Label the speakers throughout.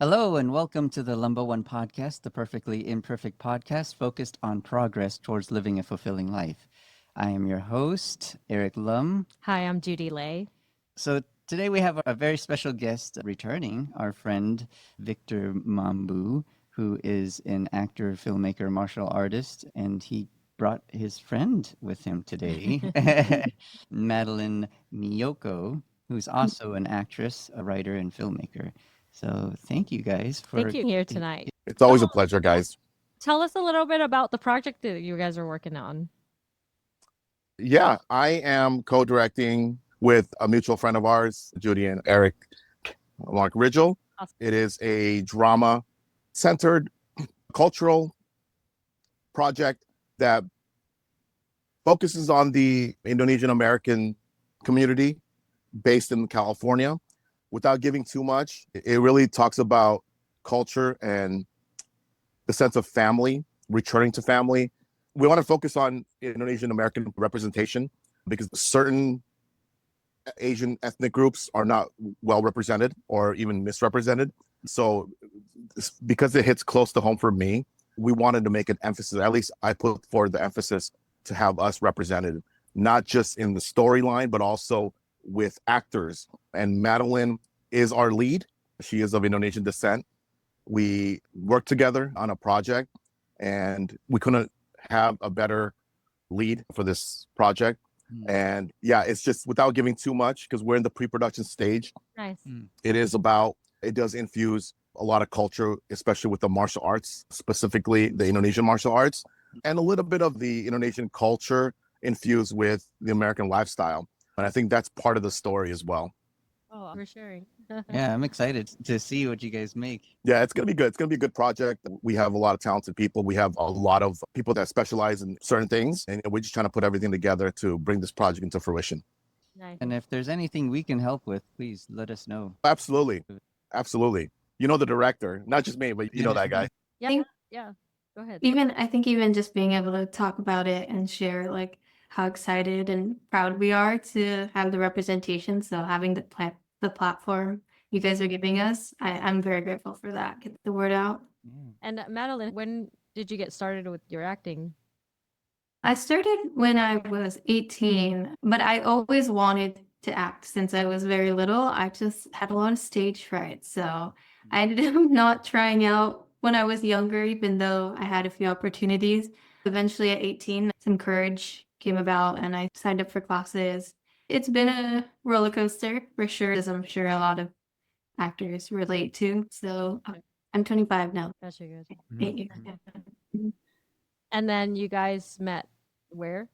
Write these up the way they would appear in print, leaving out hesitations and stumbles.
Speaker 1: Hello, and welcome to the Lumbo One podcast, the perfectly imperfect podcast focused on progress towards living a fulfilling life. I am your host, Eric Lum.
Speaker 2: Hi, I'm Judy Lay.
Speaker 1: So today we have a very special guest returning, our friend Victor Mambu, who is an actor, filmmaker, martial artist, and he brought his friend with him today, Madeleine Miyoko, who's also an actress, a writer, and filmmaker. So thank you guys for
Speaker 2: Thank you here tonight.
Speaker 3: It's always a pleasure, guys.
Speaker 2: Tell us a little bit about the project that you guys are working on.
Speaker 3: Yeah, I am co-directing with a mutual friend of ours, Judy and Eric Mark Ridgel.
Speaker 2: Awesome.
Speaker 3: It is a drama-centered cultural project that focuses on the Indonesian American community based in California. Without giving too much, it really talks about culture and the sense of family, returning to family. We want to focus on Indonesian American representation because certain Asian ethnic groups are not well represented or even misrepresented. So because it hits close to home for me, we wanted to make an emphasis, at least I put forward the emphasis to have us represented, not just in the storyline, but also with actors. And Madeleine is our lead. She is of Indonesian descent. We worked together on a project and we couldn't have a better lead for this project. And yeah, it's just without giving too much because we're in the pre-production stage.
Speaker 2: Nice.
Speaker 3: It does infuse a lot of culture, especially with the martial arts, specifically the Indonesian martial arts, and a little bit of the Indonesian culture infused with the American lifestyle. And I think that's part of the story as well.
Speaker 2: Oh, for sharing.
Speaker 1: Yeah, I'm excited to see what you guys make.
Speaker 3: Yeah, it's going to be good. It's going to be a good project. We have a lot of talented people. We have a lot of people that specialize in certain things. And we're just trying to put everything together to bring this project into fruition.
Speaker 2: Nice.
Speaker 1: And if there's anything we can help with, please let us know.
Speaker 3: Absolutely. Absolutely. You know the director, not just me, but you know that guy.
Speaker 2: Yeah. Yeah. Go ahead.
Speaker 4: I think even just being able to talk about it and share like how excited and proud we are to have the representation. So having the platform you guys are giving us, I'm very grateful for that. Get the word out.
Speaker 2: And Madeleine, when did you get started with your acting?
Speaker 4: I started when I was 18, but I always wanted to act since I was very little. I just had a lot of stage fright. So I ended up not trying out when I was younger, even though I had a few opportunities. Eventually at 18, some courage came about and I signed up for classes. It's been a roller coaster for sure, as I'm sure a lot of actors relate to. So I'm 25 now.
Speaker 2: That's good.
Speaker 4: 8 years.
Speaker 2: And then you guys met where?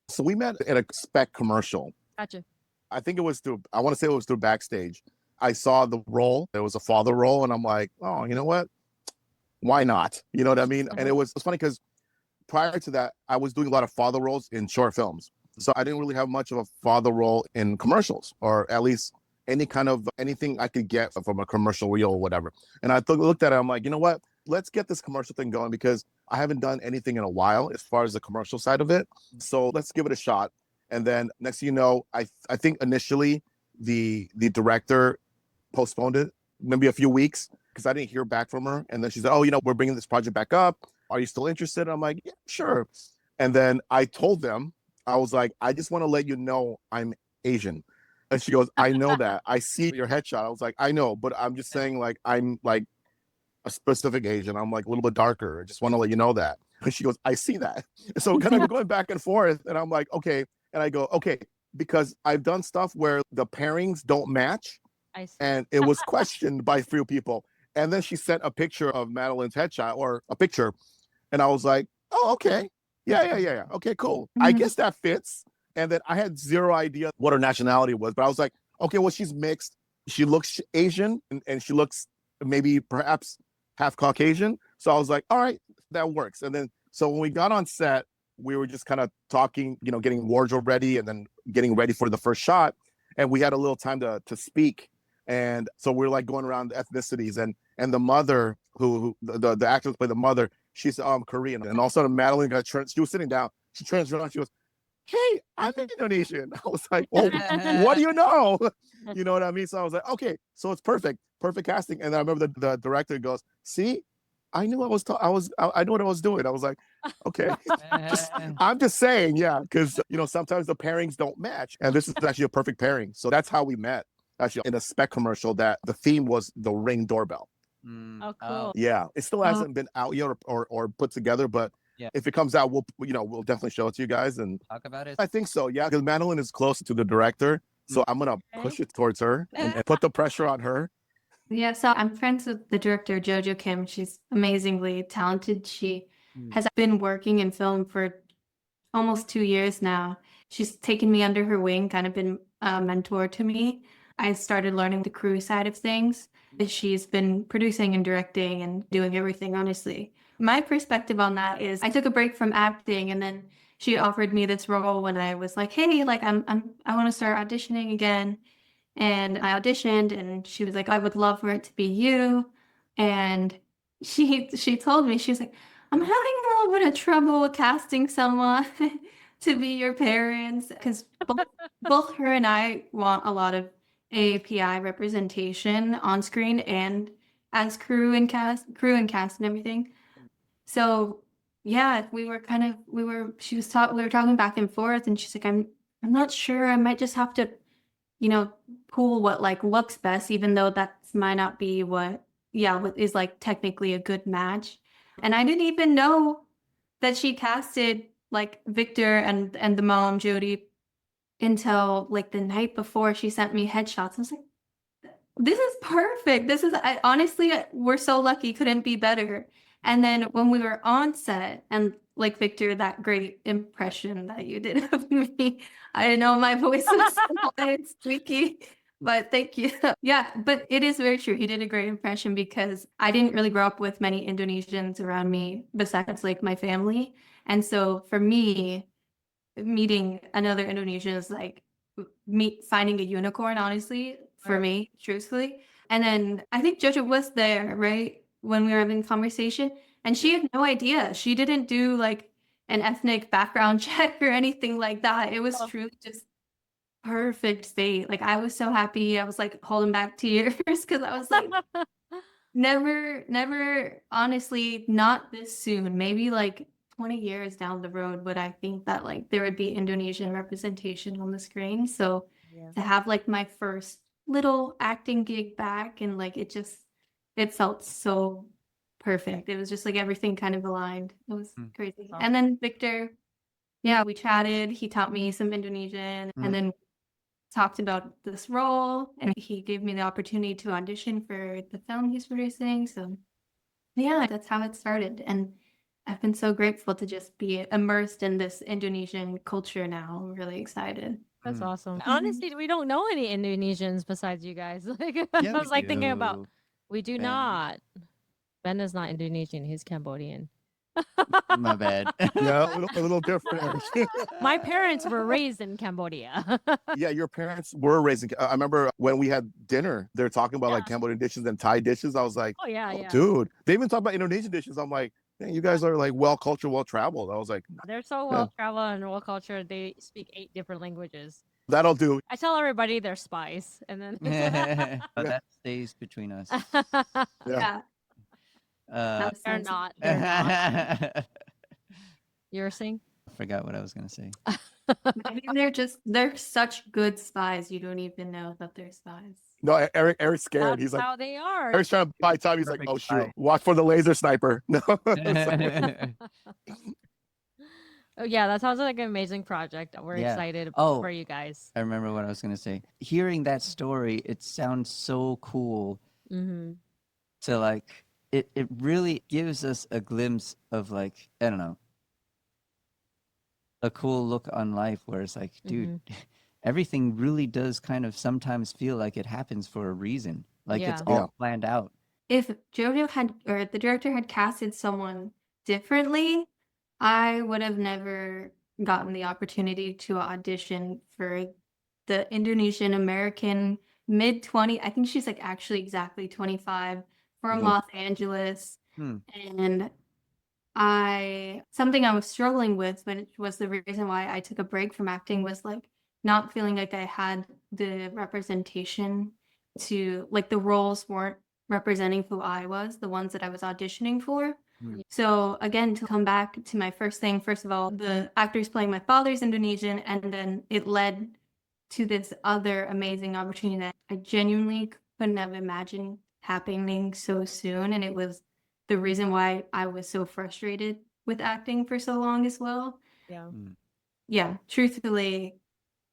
Speaker 3: So we met at a spec commercial.
Speaker 2: Gotcha.
Speaker 3: I think it was I want to say it was through backstage. I saw the role. It was a father role. And I'm like, oh, you know what? Why not? You know what I mean? And it's funny because prior to that, I was doing a lot of father roles in short films. So I didn't really have much of a father role in commercials, or at least anything I could get from a commercial reel or whatever. And I looked at it, I'm like, you know what? Let's get this commercial thing going because I haven't done anything in a while as far as the commercial side of it. So let's give it a shot. And then next thing you know, I think initially the director postponed it maybe a few weeks because I didn't hear back from her. And then she said, oh, we're bringing this project back up. Are you still interested? I'm like, yeah, sure. And then I told them, I was like, I just want to let you know I'm Asian. And she goes, I know that. I see your headshot. I was like, I know, but I'm just saying like, I'm like a specific Asian. I'm like a little bit darker. I just want to let you know that. And she goes, I see that. So kind of going back and forth. And I'm like, okay. And I go, okay, because I've done stuff where the pairings don't match.
Speaker 2: I see.
Speaker 3: And it was questioned by a few people. And then she sent a picture of Madeleine's headshot or a picture. And I was like, oh, okay. Yeah. Okay, cool. I guess that fits. And then I had zero idea what her nationality was. But I was like, okay, well, she's mixed. She looks Asian and she looks maybe perhaps half Caucasian. So I was like, all right, that works. And then so when we got on set, we were just kind of talking, getting wardrobe ready and then getting ready for the first shot. And we had a little time to speak. And so we're like going around the ethnicities and the mother who the actress played the mother, she said, oh, I'm Korean. And all of a sudden Madeleine she was sitting down. She turns around, she goes, hey, I'm Indonesian. I was like, well, what do you know? You know what I mean? So I was like, okay, so it's perfect. perfect casting. And I remember the director goes, see, I knew I knew what I was doing. I was like, okay, I'm just saying, yeah, because sometimes the pairings don't match, and this is actually a perfect pairing. So that's how we met. Actually, in a spec commercial, that the theme was the Ring doorbell.
Speaker 2: Oh, cool.
Speaker 3: Yeah, it still hasn't been out yet or put together, but
Speaker 1: Yeah.
Speaker 3: if it comes out, we'll definitely show it to you guys. And
Speaker 1: Talk about it.
Speaker 3: I think so, yeah, because Madeleine is close to the director, so I'm gonna push it towards her and put the pressure on her.
Speaker 4: Yeah, so I'm friends with the director, Jojo Kim. She's amazingly talented. She has been working in film for almost 2 years now. She's taken me under her wing, kind of been a mentor to me. I started learning the crew side of things. She's been producing and directing and doing everything, honestly. My perspective on that is I took a break from acting, and then she offered me this role when I was like, hey, like I want to start auditioning again. And I auditioned, and she was like, I would love for it to be you. And she told me, she was like, I'm having a little bit of trouble casting someone to be your parents, because both her and I want a lot of API representation on screen and as crew and cast and everything. So yeah, we were talking back and forth, and she's like, I'm not sure. I might just have to pull what like looks best, even though that might not be what is like technically a good match. And I didn't even know that she casted like Victor and the mom Jody until like the night before she sent me headshots. I was like, this is perfect. Honestly, we're so lucky, couldn't be better. And then when we were on set, and like Victor, that great impression that you did of me, I know my voice was it's squeaky, but thank you. Yeah, but it is very true. He did a great impression, because I didn't really grow up with many Indonesians around me besides like my family. And so for me, meeting another Indonesian is like finding a unicorn, honestly, for me, truthfully. And then I think Jojo was there, right, when we were having conversation, and she had no idea. She didn't do like an ethnic background check or anything like that. It was truly just perfect fate. Like I was so happy. I was like holding back tears because I was like, never, honestly, not this soon. Maybe like 20 years down the road would I think that like there would be Indonesian representation on the screen. So to have like my first little acting gig back, and like it felt so perfect. It was just like everything kind of aligned. It was crazy. And then Victor, yeah, we chatted. He taught me some Indonesian, and then talked about this role, and he gave me the opportunity to audition for the film he's producing. So yeah, that's how it started. And I've been so grateful to just be immersed in this Indonesian culture now. I'm really excited.
Speaker 2: That's awesome. Honestly, we don't know any Indonesians besides you guys. Like
Speaker 1: Yeah,
Speaker 2: I was like thinking about,
Speaker 1: do.
Speaker 2: we do
Speaker 1: Ben.
Speaker 2: not. Ben is not Indonesian, he's Cambodian.
Speaker 1: My bad.
Speaker 3: Yeah, a little different.
Speaker 2: My parents were raised in Cambodia.
Speaker 3: Yeah, your parents were raising. I remember when we had dinner, they're talking about like Cambodian dishes and Thai dishes. I was like,
Speaker 2: Oh yeah, yeah.
Speaker 3: dude, they even talk about Indonesian dishes. I'm like, man, you guys are like well cultured, well traveled. I was like,
Speaker 2: They're so well traveled and well cultured. They speak 8 different languages.
Speaker 3: that'll do.
Speaker 2: I tell everybody they're spies, and then
Speaker 1: But that stays between us.
Speaker 4: Yeah.
Speaker 1: Uh,
Speaker 2: they're not. They're not. You're saying?
Speaker 1: forgot what I was gonna say.
Speaker 4: Maybe they're such good spies. You don't even know that they're spies.
Speaker 3: No, Eric's scared.
Speaker 2: That's
Speaker 3: He's like,
Speaker 2: how they are.
Speaker 3: Eric's trying to buy time. He's like,
Speaker 1: Perfect
Speaker 3: oh shoot,
Speaker 1: spy.
Speaker 3: watch for the laser sniper. No.
Speaker 2: Oh yeah, that sounds like an amazing project. We're
Speaker 1: Yeah.
Speaker 2: excited
Speaker 1: Oh.
Speaker 2: for you guys.
Speaker 1: I remember what I was gonna say. Hearing that story, it sounds so cool.
Speaker 2: Mm-hmm.
Speaker 1: To like, it really gives us a glimpse of like, I don't know, a cool look on life where it's like, dude, everything really does kind of sometimes feel like it happens for a reason. Like it's
Speaker 2: Yeah.
Speaker 1: all planned out.
Speaker 4: If Jojo had, or the director had casted someone differently, I would have never gotten the opportunity to audition for the Indonesian American mid-20. I think she's like actually exactly 25 from Los Angeles. And something I was struggling with, when it was the reason why I took a break from acting, was like not feeling like I had the representation to like the roles weren't representing who I was, the ones that I was auditioning for.
Speaker 1: Mm.
Speaker 4: So again, to come back to my first thing, first of all, the actor's playing my father's Indonesian, and then it led to this other amazing opportunity that I genuinely couldn't have imagined happening so soon. And it was the reason why I was so frustrated with acting for so long as well.
Speaker 2: Yeah.
Speaker 1: Mm.
Speaker 4: Yeah, truthfully,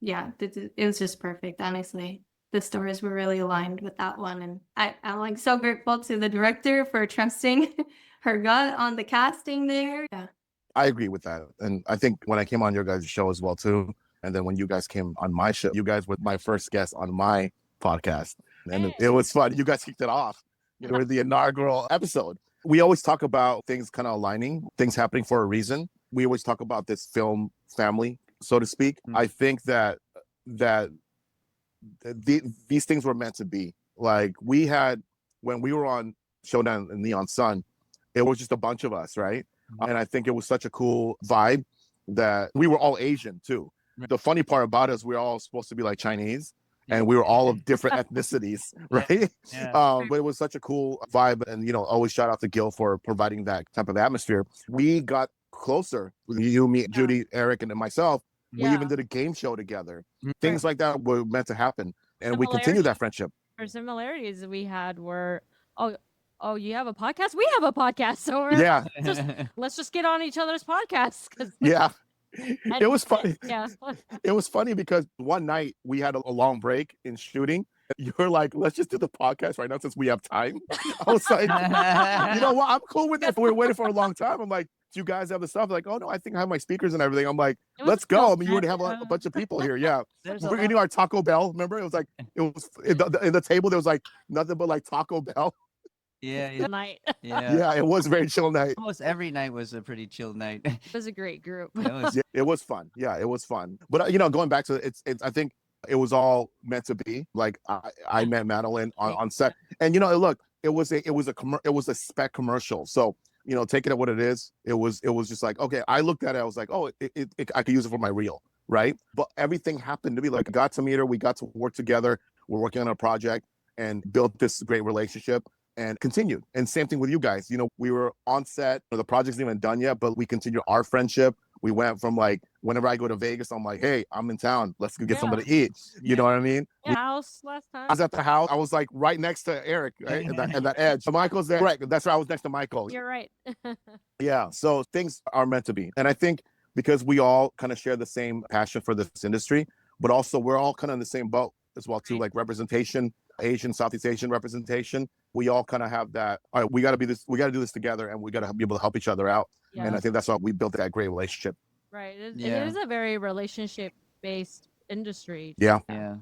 Speaker 4: yeah, it was just perfect, honestly. The stories were really aligned with that one. And I'm like so grateful to the director for trusting her gut on the casting there. Yeah.
Speaker 3: I agree with that. And I think when I came on your guys' show as well too, and then when you guys came on my show, you guys were my first guest on my podcast. And it was fun. You guys kicked it off. You were the inaugural episode. We always talk about things kind of aligning, things happening for a reason. We always talk about this film family, so to speak.
Speaker 1: Mm.
Speaker 3: I think that these things were meant to be. Like we had, when we were on Showdown and Neon Sun, it was just a bunch of us, right? And I think it was such a cool vibe that we were all Asian too.
Speaker 1: Right.
Speaker 3: The funny part about it is we're all supposed to be like Chinese, and we were all of different ethnicities, right?
Speaker 1: Yeah.
Speaker 3: But it was such a cool vibe, and always shout out to Gil for providing that type of atmosphere. We got closer, you, me, Judy, Eric, and then myself. We even did a game show together. Things like that were meant to happen, and we continue that friendship.
Speaker 2: Or similarities we had were, oh, you have a podcast? We have a podcast, so we're let's just get on each other's podcasts.
Speaker 3: Yeah. It was funny.
Speaker 2: Yeah.
Speaker 3: It was funny because one night we had a long break in shooting. You were like, let's just do the podcast right now since we have time. I was like, you know what? I'm cool with that. We're waiting for a long time. I'm like, do you guys have the stuff? Like, oh no, I think I have my speakers and everything. I'm like, let's go. I mean, you already have a bunch of people here. Yeah. We're eating our Taco Bell. Remember? It was like, it was in the table, there was like nothing but like Taco Bell.
Speaker 1: Yeah.
Speaker 2: Night.
Speaker 3: Yeah, it was a very chill night.
Speaker 1: Almost every night was a pretty chill night.
Speaker 2: It was a great group.
Speaker 3: It was fun. Yeah, it was fun. But going back to it's I think it was all meant to be. Like I met Madeleine on set, and look, it was a spec commercial. So take it at what it is. It was just like, okay, I looked at it, I was like, oh, I could use it for my reel, right? But everything happened to be like, I got to meet her, we got to work together, we're working on a project and built this great relationship. And continued. And same thing with you guys. We were on set. The project's not even done yet, but we continued our friendship. We went from like, whenever I go to Vegas, I'm like, hey, I'm in town. Let's go get something to eat. You know what I mean?
Speaker 2: House last time.
Speaker 3: I was at the house. I was like right next to Eric, right? and that edge. So Michael's there. Right. That's where I was next to Michael.
Speaker 2: You're right.
Speaker 3: Yeah. So things are meant to be. And I think because we all kind of share the same passion for this industry, but also we're all kind of in the same boat as well too, like representation, Asian, Southeast Asian representation. We all kind of have that. All right, we got to do this together, and we got to be able to help each other out.
Speaker 2: Yeah.
Speaker 3: And I think that's why we built that great relationship.
Speaker 2: Right. It is a very relationship-based industry.
Speaker 3: Yeah.
Speaker 1: Yeah.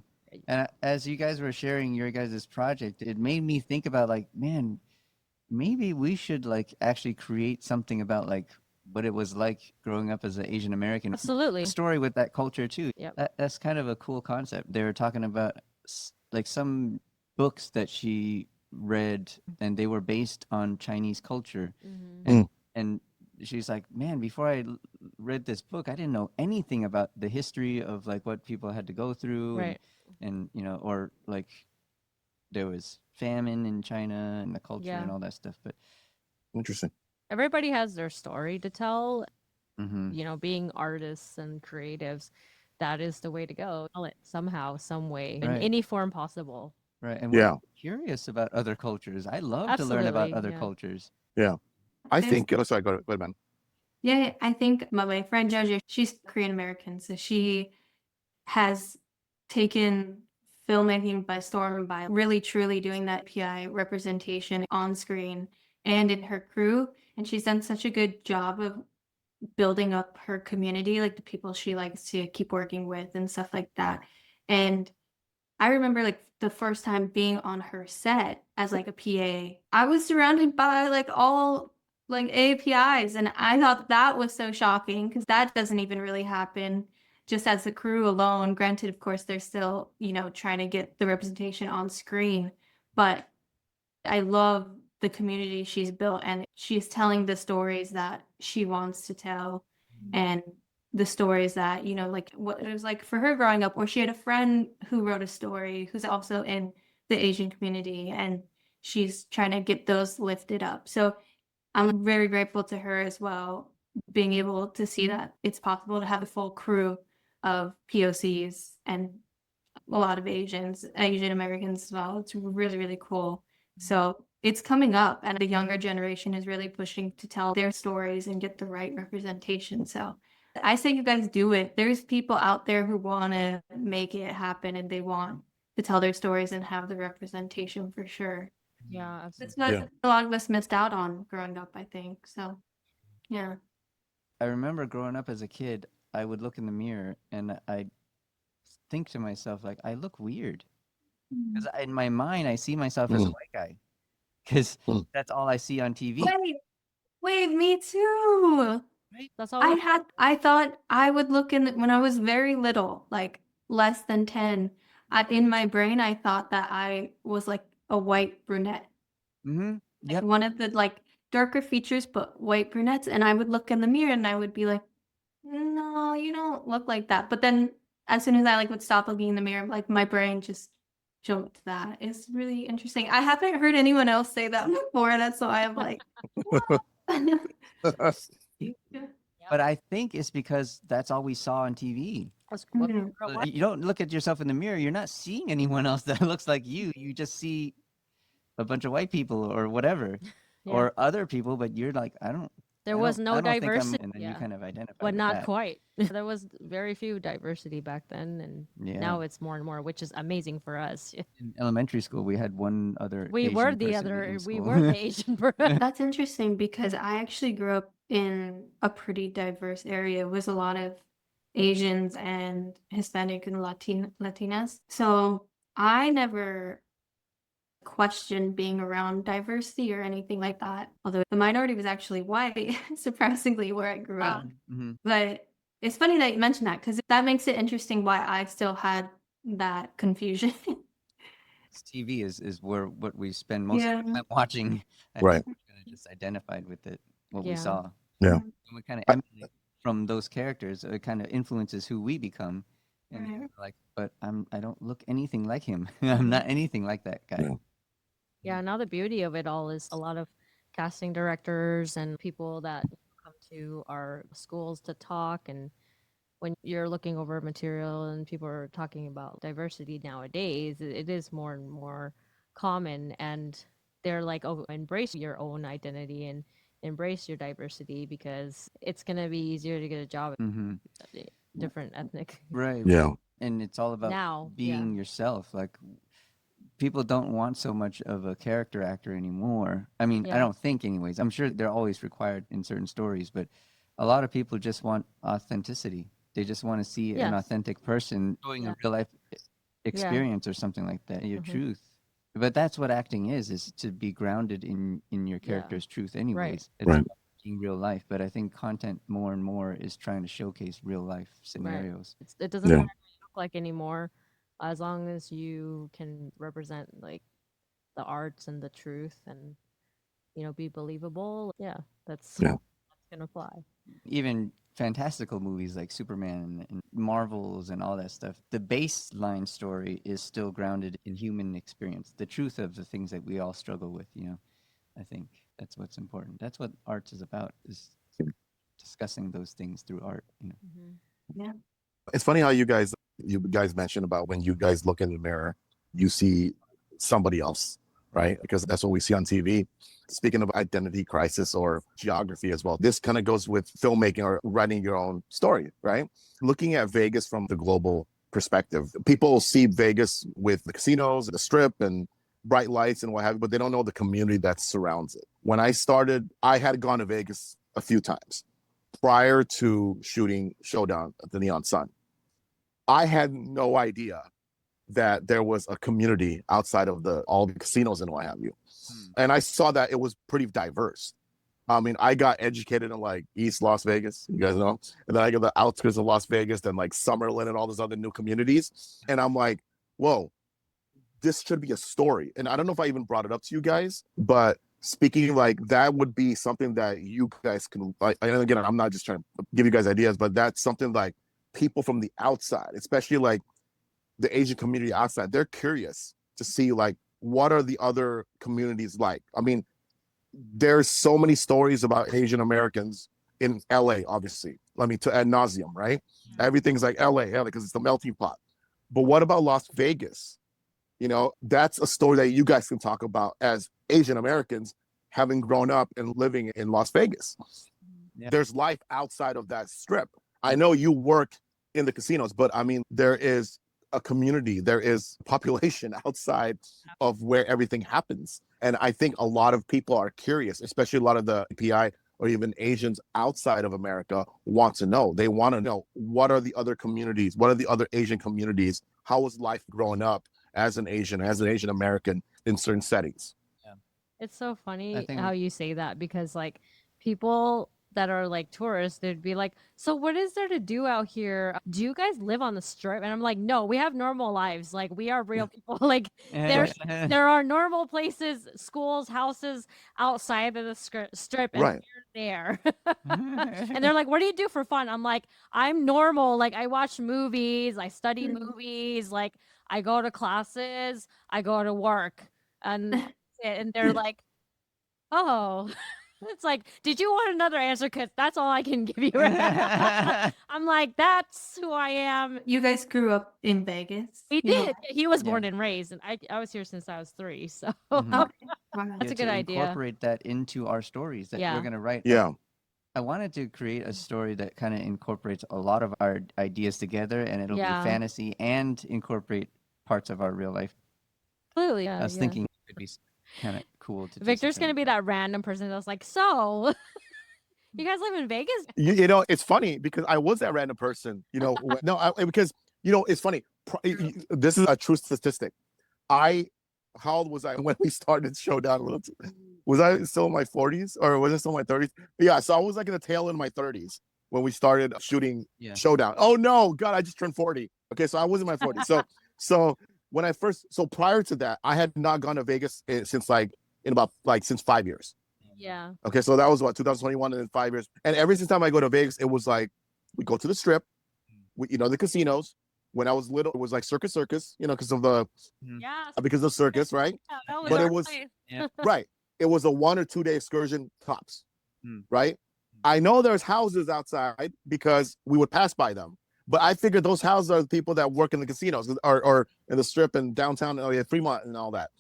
Speaker 1: And as you guys were sharing your guys' project, it made me think about like, man, maybe we should like actually create something about like what it was like growing up as an Asian American.
Speaker 2: Absolutely.
Speaker 1: Story with that culture too.
Speaker 2: Yep.
Speaker 1: That's kind of a cool concept. They were talking about like some books that she read, and they were based on Chinese culture.
Speaker 2: Mm-hmm.
Speaker 1: And she's like, man, before I read this book, I didn't know anything about the history of like what people had to go through.
Speaker 2: Right.
Speaker 1: And or like there was famine in China and the culture and all that stuff. But
Speaker 3: interesting.
Speaker 2: Everybody has their story to tell.
Speaker 1: mm-hmm.
Speaker 2: Being artists and creatives, that is the way to go. Tell it somehow, some way, in
Speaker 1: Right.
Speaker 2: any form possible.
Speaker 1: Right. And we're curious about other cultures. I love to learn about other cultures.
Speaker 3: Yeah. I think, sorry, go ahead, man.
Speaker 4: Yeah, I think my friend Jojo, she's Korean American, so she has taken filmmaking by storm by really truly doing that PI representation on screen and in her crew. And she's done such a good job of building up her community, like the people she likes to keep working with and stuff like that. And I remember like the first time being on her set as like a PA, I was surrounded by like all like APIs, and I thought that was so shocking because that doesn't even really happen just as the crew alone. Granted, of course, they're still, trying to get the representation on screen, but I love the community she's built, and she's telling the stories that she wants to tell and the stories that, like what it was like for her growing up, or she had a friend who wrote a story who's also in the Asian community, and she's trying to get those lifted up. So I'm very grateful to her as well, being able to see that it's possible to have a full crew of POCs and a lot of Asian Americans as well. It's really, really cool. So it's coming up, and the younger generation is really pushing to tell their stories and get the right representation. So I say you guys do it. There's people out there who want to make it happen, and they want to tell their stories and have the representation for sure.
Speaker 2: Yeah,
Speaker 4: That's
Speaker 2: absolutely.
Speaker 4: what a lot of us missed out on growing up, I think. So, yeah.
Speaker 1: I remember growing up as a kid, I would look in the mirror and I'd think to myself, like, I look weird. Because in my mind, I see myself as a white guy. Because that's all I see on TV.
Speaker 4: Wait, me too.
Speaker 1: Right?
Speaker 2: That's all.
Speaker 4: I thought I would look when I was very little, like less than 10. In my brain, I thought that I was like a white brunette.
Speaker 1: Mm-hmm.
Speaker 4: Like
Speaker 1: Yep.
Speaker 4: one of the like darker features, but white brunettes. And I would look in the mirror and I would be like, no, you don't look like that. But then as soon as I like would stop looking in the mirror, like my brain just jumped to that. It's really interesting. I haven't heard anyone else say that before. That's why I'm like,
Speaker 1: But I think it's because that's all we saw on TV.
Speaker 2: That's what
Speaker 4: Mhm.
Speaker 2: people don't like.
Speaker 1: You don't look at yourself in the mirror. You're not seeing anyone else that looks like you. You just see a bunch of white people or whatever,
Speaker 2: Yeah.
Speaker 1: or other people. But you're like,
Speaker 2: There
Speaker 1: I
Speaker 2: was
Speaker 1: don't-
Speaker 2: no
Speaker 1: I don't think I'm-
Speaker 2: diversity.
Speaker 1: and then you kind of identify.
Speaker 2: But
Speaker 1: with
Speaker 2: not
Speaker 1: that.
Speaker 2: quite. There was very few diversity back then, and
Speaker 1: Yeah.
Speaker 2: now it's more and more, which is amazing for us.
Speaker 1: In elementary school, we had one other.
Speaker 2: We
Speaker 1: Asian
Speaker 2: were the
Speaker 1: person
Speaker 2: other.
Speaker 1: in
Speaker 2: We
Speaker 1: school.
Speaker 2: were the Asian person.
Speaker 4: That's interesting because I actually grew up in a pretty diverse area with a lot of Asians and Hispanic and Latinas. So I never questioned being around diversity or anything like that. Although the minority was actually white, surprisingly, where I grew up.
Speaker 1: Mhm.
Speaker 4: But it's funny that you mentioned that because that makes it interesting why I still had that confusion.
Speaker 1: TV is where what we spend most of the time watching. I
Speaker 3: Right.
Speaker 1: think we kind of just identified with it, what we
Speaker 2: Yeah.
Speaker 1: saw.
Speaker 3: Yeah.
Speaker 1: And we kind of emulate from those characters. It kind of influences who we become. And
Speaker 4: Right.
Speaker 1: you're like, but I don't look anything like him. I'm not anything like that guy.
Speaker 3: Yeah.
Speaker 2: Yeah, now the beauty of it all is a lot of casting directors and people that come to our schools to talk. And when you're looking over material and people are talking about diversity nowadays, it is more and more common. And they're like, oh, embrace your own identity and embrace your diversity because it's going to be easier to get a job
Speaker 1: Hmm.
Speaker 2: at different ethnic.
Speaker 1: Right.
Speaker 3: Yeah.
Speaker 1: And it's all about
Speaker 2: Now,
Speaker 1: being yourself. Like, people don't want so much of a character actor anymore. I mean, I
Speaker 2: Yeah.
Speaker 1: don't think, anyways. I'm sure they're always required in certain stories, but a lot of people just want authenticity. They just want to see an
Speaker 2: Yes.
Speaker 1: authentic person doing
Speaker 2: Yeah.
Speaker 1: a real life experience or something like that. Your truth. But that's what acting is to be grounded in your character's truth, anyways. It's
Speaker 3: Right.
Speaker 1: about being real life. But I think content more and more is trying to showcase real life scenarios.
Speaker 2: It doesn't
Speaker 3: Yeah.
Speaker 2: matter what you look like anymore, as long as you can represent like the arts and the truth and be believable. Yeah, that's gonna fly.
Speaker 1: Even fantastical movies like Superman and Marvels and all that stuff, the baseline story is still grounded in human experience, the truth of the things that we all struggle with. I think that's what's important. That's what arts is about, is discussing those things through art.
Speaker 3: It's funny how you guys mentioned about when you guys look in the mirror, you see somebody else, right? Because that's what we see on TV. Speaking of identity crisis or geography as well, this kind of goes with filmmaking or writing your own story, right? Looking at Vegas from the global perspective, people see Vegas with the casinos, the strip, and bright lights and what have you, but they don't know the community that surrounds it. When I started, I had gone to Vegas a few times prior to shooting Showdown at the Neon Sun. I had no idea that there was a community outside of all the casinos and what have you. And I saw that it was pretty diverse. I mean, I got educated in like East Las Vegas, you guys know, and then I got the outskirts of Las Vegas, then like Summerlin and all those other new communities. And I'm like, whoa, this should be a story. And I don't know if I even brought it up to you guys, but speaking like that would be something that you guys can, like, and again, I'm not just trying to give you guys ideas, but that's something like people from the outside, especially like the Asian community outside, they're curious to see like what are the other communities like? I mean, there's so many stories about Asian Americans in LA, obviously. I mean, to ad nauseum, right? Everything's like LA because it's the melting pot. But what about Las Vegas? You know, that's a story that you guys can talk about as Asian Americans having grown up and living in Las Vegas.
Speaker 1: Yeah.
Speaker 3: There's life outside of that strip. I know you work in the casinos, but I mean, there is a community, there is population outside of where everything happens. And I think a lot of people are curious, especially a lot of the PI or even Asians outside of America want to know. They want to know, what are the other communities? What are the other Asian communities? How was life growing up as an Asian American in certain settings?
Speaker 2: It's so funny
Speaker 1: think
Speaker 2: how you say that because like people that are like tourists, they'd be like, "So what is there to do out here? Do you guys live on the strip?" And I'm like, "No, we have normal lives. Like we are real people. Like there are normal places, schools, houses outside of the strip, and
Speaker 3: Right.
Speaker 2: we're there." And they're like, "What do you do for fun?" I'm like, "I'm normal. Like I watch movies, I study movies, like I go to classes, I go to work." And they're like, "Oh." It's like, "Did you want another answer? Because that's all I can give you right now." I'm like, "That's who I am."
Speaker 4: You guys grew up in Vegas?
Speaker 2: We
Speaker 4: You know?
Speaker 2: did. He was born
Speaker 1: Yeah.
Speaker 2: and raised, and I was here since I was 3. So
Speaker 1: Mhm.
Speaker 4: Okay. Wow.
Speaker 2: That's a good
Speaker 1: to
Speaker 2: idea.
Speaker 1: incorporate that into our stories that
Speaker 2: Yeah.
Speaker 1: we're going to write.
Speaker 3: Yeah.
Speaker 1: I wanted to create a story that kind of incorporates a lot of our ideas together, and it'll
Speaker 2: Yeah.
Speaker 1: be fantasy and incorporate parts of our real life.
Speaker 2: Completely.
Speaker 1: I was thinking it could be kind of cool to.
Speaker 2: Victor's gonna be that random person that's like, "So, you guys live in Vegas?"
Speaker 3: You know, it's funny because I was that random person, you know, because, you know, it's funny. This is a true statistic. How old was I when we started Showdown? Was I still in my 40s or was I still in my 30s? Yeah, so I was like in the tail end of my 30s when we started shooting Showdown. Oh no, God, I just turned 40. Okay, so I was in my 40s. So when so prior to that, I had not gone to Vegas since since 5 years.
Speaker 2: Yeah.
Speaker 3: Okay, so that was what 2021, and then 5 years. And every single time I go to Vegas, it was like we go to the strip, the casinos. When I was little, it was like Circus, because of circus, right?
Speaker 2: Yeah, that was
Speaker 3: But
Speaker 2: our
Speaker 3: it was
Speaker 2: place.
Speaker 3: right. It was a 1 or 2 day excursion tops, right? I know there's houses outside because we would pass by them, but I figured those houses are the people that work in the casinos or in the strip and downtown, Fremont and all that.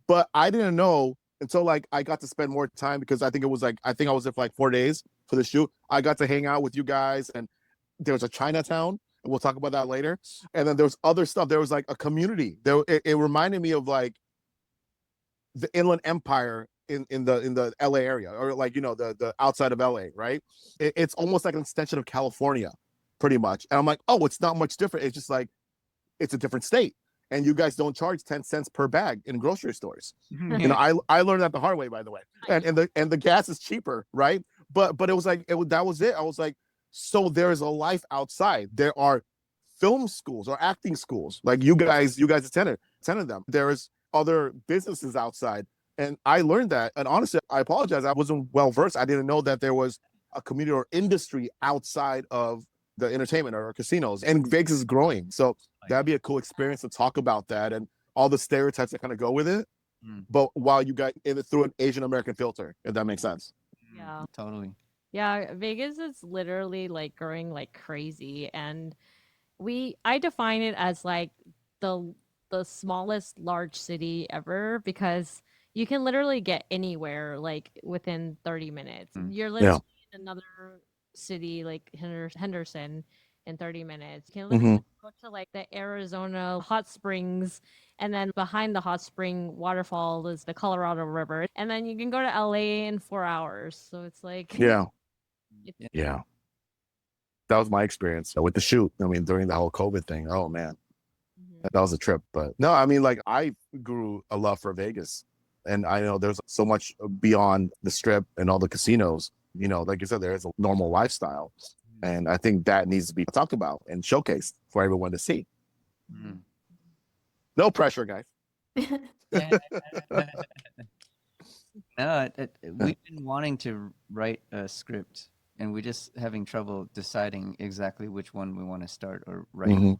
Speaker 3: But I didn't know until like I got to spend more time because I think I was there for like 4 days for the shoot. I got to hang out with you guys, and there was a Chinatown. And we'll talk about that later. And then there was other stuff. There was like a community. It reminded me of like the Inland Empire in the LA area, or like the outside of LA, right? It's almost like an extension of California, pretty much. And I'm like, oh, it's not much different. It's just like it's a different state. And you guys don't charge 10 cents per bag in grocery stores. I learned that the hard way, by the way. And the gas is cheaper, right? But it was like that was it. I was like, so there's a life outside. There are film schools or acting schools, like you guys attended them. There's other businesses outside, and I learned that. And honestly, I apologize. I wasn't well versed. I didn't know that there was a community or industry outside of the entertainment or casinos. And Vegas is growing, so that'd be a cool experience to talk about that and all the stereotypes that kind of go with it. But while you got it through an Asian American filter, if that makes sense.
Speaker 2: Yeah.
Speaker 1: Totally.
Speaker 2: Yeah, Vegas is literally like growing like crazy, and I define it as like the smallest large city ever because you can literally get anywhere like within 30 minutes. You're literally in another city like Henderson in 30 minutes. You can literally go to like the Arizona hot springs, and then behind the hot spring waterfall is the Colorado River. And then you can go to LA in 4 hours. So it's like
Speaker 3: Yeah. That was my experience with the shoot. I mean, during the whole COVID thing. Oh man, that was a trip. But no, I mean, like I grew a love for Vegas, and I know there's so much beyond the strip and all the casinos. Like you said, there is a normal lifestyle, and I think that needs to be talked about and showcased for everyone to see. No pressure, guys.
Speaker 1: No, we've been wanting to write a script, and we're just having trouble deciding exactly which one we want to start or write.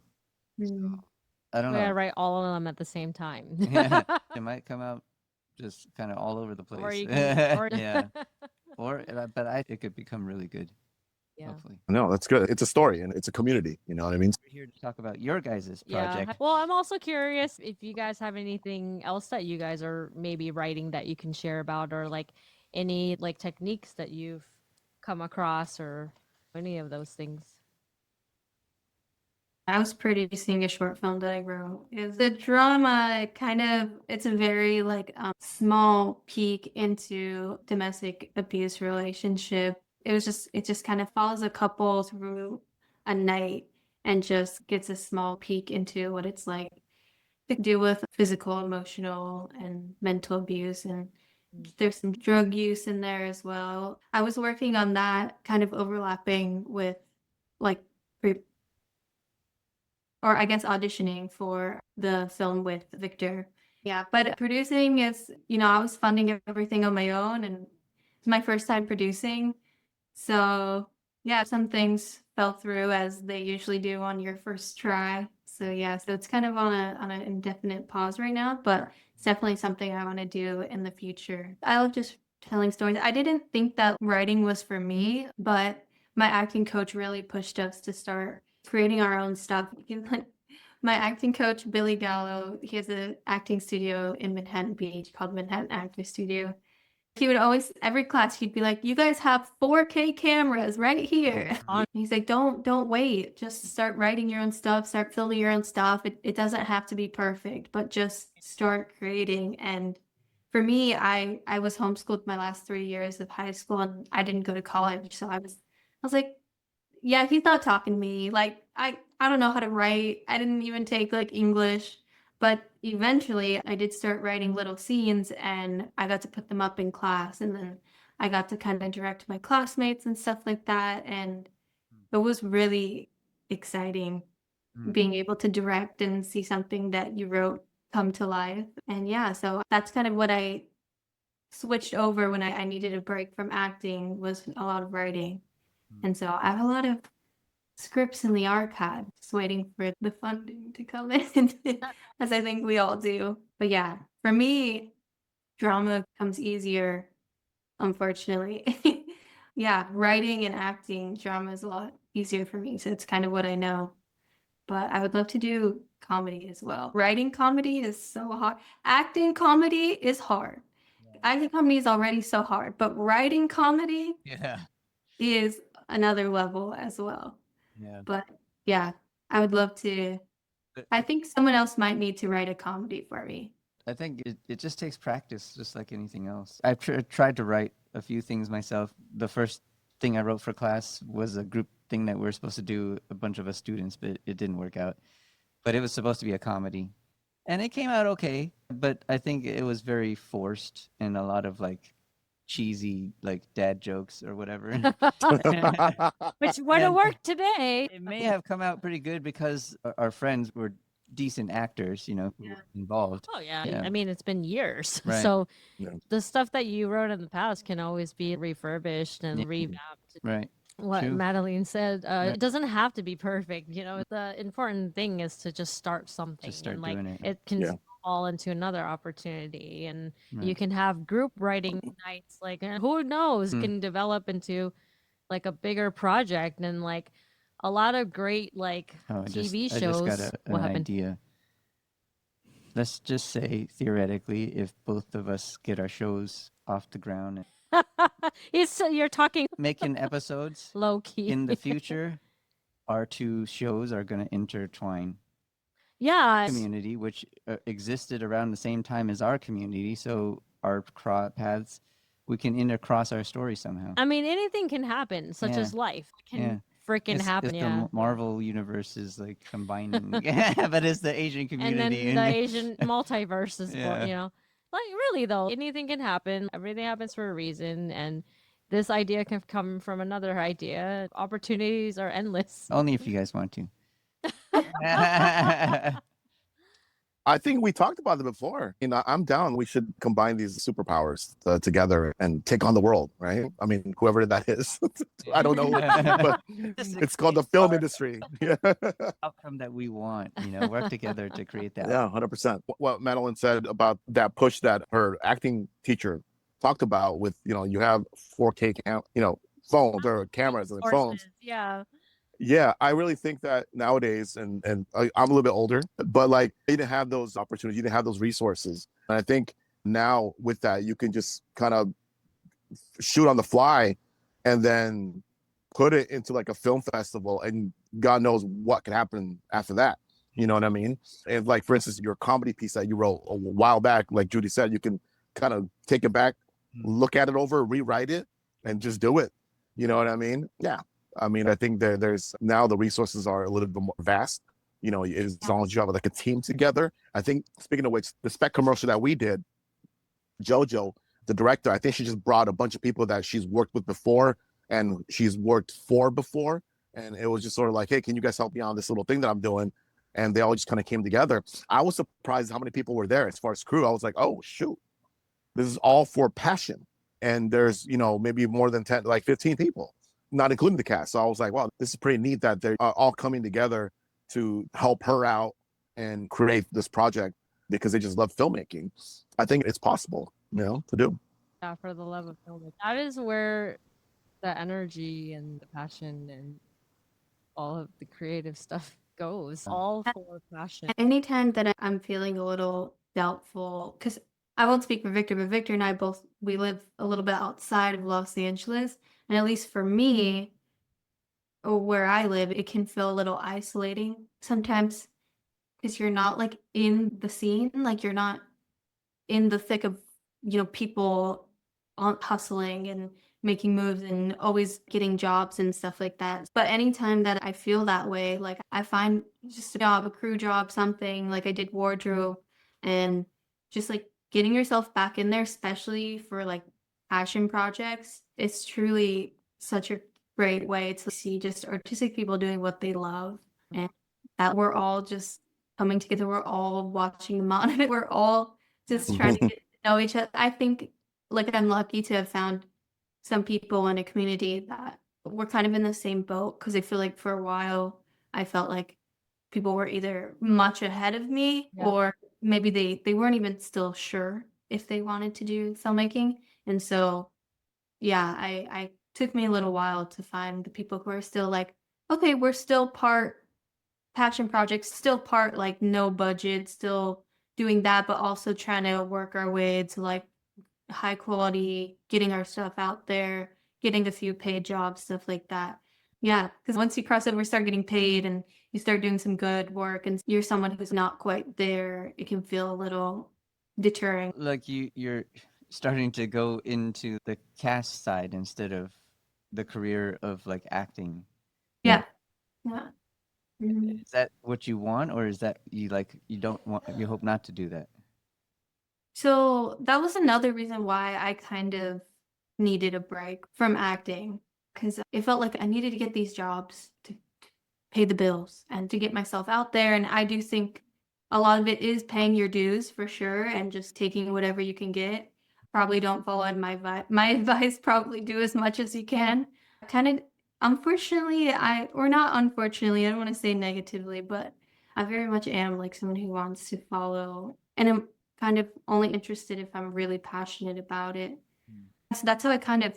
Speaker 1: I don't
Speaker 2: We gotta
Speaker 1: know.
Speaker 2: write all of them at the same time.
Speaker 1: Yeah, it might come out just kind of all over the place.
Speaker 2: Or you can, or
Speaker 1: Yeah, but it could become really good.
Speaker 2: yeah.
Speaker 1: Hopefully.
Speaker 3: No, that's good. It's a story and it's a community. You know what I mean?
Speaker 1: We're here to talk about your guys'
Speaker 2: Yeah.
Speaker 1: project.
Speaker 2: Well, I'm also curious if you guys have anything else that you guys are maybe writing that you can share about, or like any like techniques that you've come across, or any of those things.
Speaker 4: I was producing a short film that I wrote. Is the drama kind of, it's a very like small peek into domestic abuse relationship. It just kind of follows a couple through a night and just gets a small peek into what it's like to deal with physical, emotional, and mental abuse. And there's some drug use in there as well. I was working on that kind of overlapping with like or I guess auditioning for the film with Victor. Yeah, but producing is, I was funding everything on my own and it's my first time producing. So, yeah, some things fell through as they usually do on your first try. So, yeah, so it's kind of on an indefinite pause right now, but it's definitely something I want to do in the future. I love just telling stories. I didn't think that writing was for me, but my acting coach really pushed us to start creating our own stuff. My acting coach, Billy Gallo, he has an acting studio in Manhattan Beach called Manhattan Actor Studio. He would always, every class, he'd be like, "You guys have 4K cameras right here." And he's like, don't wait. Just start writing your own stuff, start filming your own stuff. It doesn't have to be perfect, but just start creating. And for me, I was homeschooled my last 3 years of high school and I didn't go to college. So I was like, yeah, he's not talking to me. Like I don't know how to write. I didn't even take like English, but eventually I did start writing little scenes and I got to put them up in class and then I got to kind of direct my classmates and stuff like that and it was really exciting being able to direct and see something that you wrote come to life. And yeah, so that's kind of what I switched over when I needed a break from acting was a lot of writing. And so I have a lot of scripts in the archive, just waiting for the funding to come in, as I think we all do. But yeah, for me, drama comes easier, unfortunately. Yeah, writing and acting, drama is a lot easier for me. So it's kind of what I know. But I would love to do comedy as well. Writing comedy is so hard. Acting comedy is hard. Acting comedy is already so hard, but writing comedy
Speaker 1: Yeah.
Speaker 4: is another level as well.
Speaker 1: Yeah.
Speaker 4: But yeah, I would love to. I think someone else might need to write a comedy for me.
Speaker 1: I think it just takes practice, just like anything else. I've tried to write a few things myself. The first thing I wrote for class was a group thing that we are supposed to do, a bunch of us students, but it didn't work out. But it was supposed to be a comedy. And it came out okay, but I think it was very forced and a lot of like cheesy like dad jokes or whatever.
Speaker 2: Which would have
Speaker 1: And
Speaker 2: worked today.
Speaker 1: it may have come out pretty good because our friends were decent actors, who
Speaker 4: Yeah.
Speaker 1: were involved.
Speaker 2: Oh yeah.
Speaker 1: Yeah.
Speaker 2: I mean, it's been years.
Speaker 1: Right.
Speaker 2: So
Speaker 3: Yeah.
Speaker 2: the stuff that you wrote in the past can always be refurbished and
Speaker 1: Yeah.
Speaker 2: revamped.
Speaker 1: Right.
Speaker 2: What
Speaker 1: True.
Speaker 2: Madeline said,
Speaker 1: Right.
Speaker 2: it doesn't have to be perfect. The important thing is to just start something.
Speaker 1: Just start
Speaker 2: and like
Speaker 1: doing it.
Speaker 2: it can
Speaker 3: Yeah.
Speaker 2: fall into another opportunity, and you
Speaker 1: Right.
Speaker 2: can have group writing nights. Like who knows,
Speaker 1: Hmm.
Speaker 2: can develop into like a bigger project and like a lot of great like
Speaker 1: Oh,
Speaker 2: TV
Speaker 1: I
Speaker 2: shows.
Speaker 1: just got
Speaker 2: What
Speaker 1: an
Speaker 2: happened?
Speaker 1: idea. Let's just say theoretically, if both of us get our shows off the ground and
Speaker 2: You're talking
Speaker 1: making episodes
Speaker 2: low key.
Speaker 1: in the future, our two shows are going to intertwine.
Speaker 2: Yeah.
Speaker 1: Community, which existed around the same time as our community, so our paths, we can intercross our stories somehow.
Speaker 2: I mean, anything can happen, such
Speaker 1: Yeah.
Speaker 2: as life can
Speaker 1: Yeah.
Speaker 2: freaking
Speaker 1: It's
Speaker 2: happen.
Speaker 1: the
Speaker 2: Yeah.
Speaker 1: Marvel universe is like combining, but it's the Asian
Speaker 2: And
Speaker 1: community.
Speaker 2: then the Asian multiverse is
Speaker 1: Yeah.
Speaker 2: born. Like really though, anything can happen. Everything happens for a reason, and this idea can come from another idea. Opportunities are endless.
Speaker 1: Only if you guys want to.
Speaker 3: I think we talked about it before. I'm down. We should combine these superpowers together and take on the world, right? I mean, whoever that is, I don't know, but
Speaker 1: Just
Speaker 3: it's called the
Speaker 1: create
Speaker 3: film
Speaker 1: our
Speaker 3: industry. Yeah,
Speaker 1: outcome that we want. Work together to create that.
Speaker 3: yeah, 100%. What Madeline said about that push that her acting teacher talked about with, you have 4K phones or cameras and phones.
Speaker 2: Sources, yeah.
Speaker 3: Yeah, I really think that nowadays, and I'm a little bit older, but like you didn't have those opportunities, you didn't have those resources. And I think now with that, you can just kind of shoot on the fly and then put it into like a film festival, and God knows what can happen after that. You know what I mean? And like, for instance, your comedy piece that you wrote a while back, like Judy said, you can kind of take it back, look at it over, rewrite it, and just do it. You know what I mean? Yeah. I mean, I think there's now the resources are a little bit more vast. As long as you have like a team together. I think, speaking of which, the spec commercial that we did, JoJo, the director, I think she just brought a bunch of people that she's worked with before and she's worked for before. And it was just sort of like, hey, can you guys help me on this little thing that I'm doing? And they all just kind of came together. I was surprised how many people were there as far as crew. I was like, oh, shoot, this is all for passion. And there's, maybe more than 10, like 15 people, not including the cast. So I was like, wow, this is pretty neat that they're all coming together to help her out and create this project because they just love filmmaking. I think it's possible, to do.
Speaker 2: Yeah, for the love of film. That is where the energy and the passion and all of the creative stuff goes. All for passion.
Speaker 4: Anytime that I'm feeling a little doubtful, because I won't speak for Victor, but Victor and I we live a little bit outside of Los Angeles. And at least for me, or where I live, it can feel a little isolating sometimes because you're not like in the scene, like you're not in the thick of, people hustling and making moves and always getting jobs and stuff like that. But anytime that I feel that way, like I find just a job, a crew job, something like I did wardrobe, and just like getting yourself back in there, especially for like passion projects, it's truly such a great way to see just artistic people doing what they love, and that we're all just coming together. We're all watching the monitor. We're all just trying to get to know each other. I think like I'm lucky to have found some people in a community that were kind of in the same boat, because I feel like for a while I felt like people were either much ahead of me,
Speaker 2: Yeah.
Speaker 4: or maybe they weren't even still sure if they wanted to do filmmaking. And so yeah, I took me a little while to find the people who are still like, okay, we're still part passion projects, still part like no budget, still doing that, but also trying to work our way to like high quality, getting our stuff out there, getting a few paid jobs, stuff like that. Yeah, because once you cross over, start getting paid and you start doing some good work and you're someone who's not quite there, it can feel a little deterring.
Speaker 1: Like you're starting to go into the cast side instead of the career of like acting.
Speaker 4: Yeah. Yeah. Mhm.
Speaker 1: Is that what you want, or is that you don't want, you hope not to do that?
Speaker 4: So that was another reason why I kind of needed a break from acting, because it felt like I needed to get these jobs to pay the bills and to get myself out there. And I do think a lot of it is paying your dues for sure and just taking whatever you can get. Probably don't follow my advice. Probably do as much as you can. Kind of, unfortunately, or not unfortunately, I don't want to say negatively, but I very much am like someone who wants to follow, and I'm kind of only interested if I'm really passionate about it. So that's how I kind of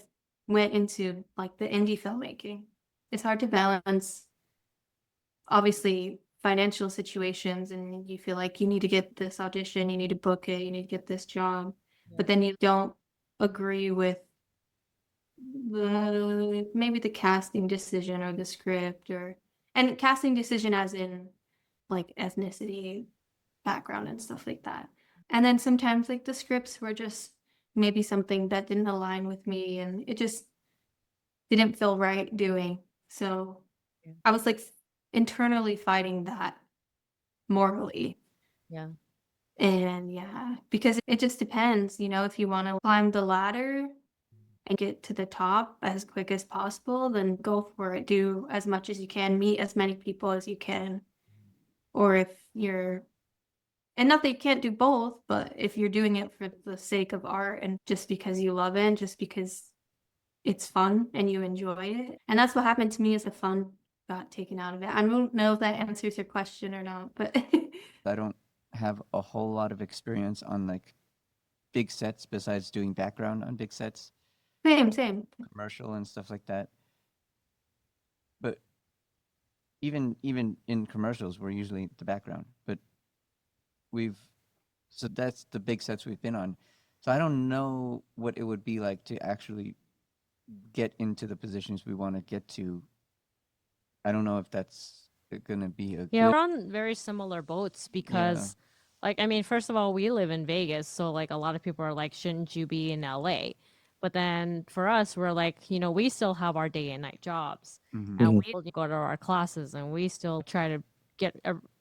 Speaker 4: went into like the indie filmmaking. It's hard to balance, obviously, financial situations, and you feel like you need to get this audition, you need to book it, you need to get this job, but then you don't agree with maybe the casting decision or the script, and casting decision as in like ethnicity, background and stuff like that. And then sometimes like the scripts were just maybe something that didn't align with me and it just didn't feel right doing. So
Speaker 2: Yeah.
Speaker 4: I was like internally fighting that morally.
Speaker 2: Yeah.
Speaker 4: And yeah, because it just depends, if you want to climb the ladder and get to the top as quick as possible, then go for it. Do as much as you can, meet as many people as you can. Or if you're And not that you can't do both, but if you're doing it for the sake of art and just because you love it, and just because it's fun and you enjoy it. And that's what happened to me, is the fun got taken out of it. I don't know if that answers your question or not, but
Speaker 1: I don't have a whole lot of experience on like big sets besides doing background on big sets,
Speaker 4: same.
Speaker 1: commercial and stuff like that. But even in commercials, we're usually the background. But we've so that's the big sets we've been on. So I don't know what it would be like to actually get into the positions we want to get to. I don't know if that's gonna be a
Speaker 2: Yeah,
Speaker 1: good.
Speaker 2: we're on very similar boats because, like, I mean, first of all, we live in Vegas, so like a lot of people are like, shouldn't you be in LA? But then for us, we're like, we still have our day and night jobs,
Speaker 1: Mhm.
Speaker 2: and we go to our classes, and we still try to get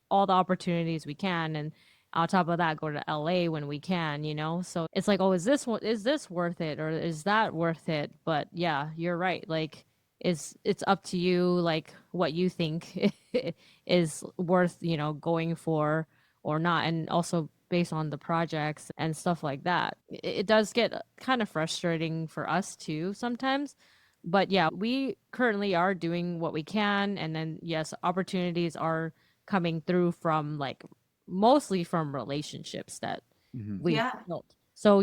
Speaker 2: all the opportunities we can, and on top of that, go to LA when we can. So it's like, oh, is this worth it, or is that worth it? But yeah, you're right. Like, it's up to you, like what you think is worth going for or not, and also based on the projects and stuff like that. It does get kind of frustrating for us too sometimes, but yeah, we currently are doing what we can, and then yes, opportunities are coming through from like mostly from relationships that
Speaker 1: Mhm.
Speaker 2: we've
Speaker 4: Yeah.
Speaker 2: built. So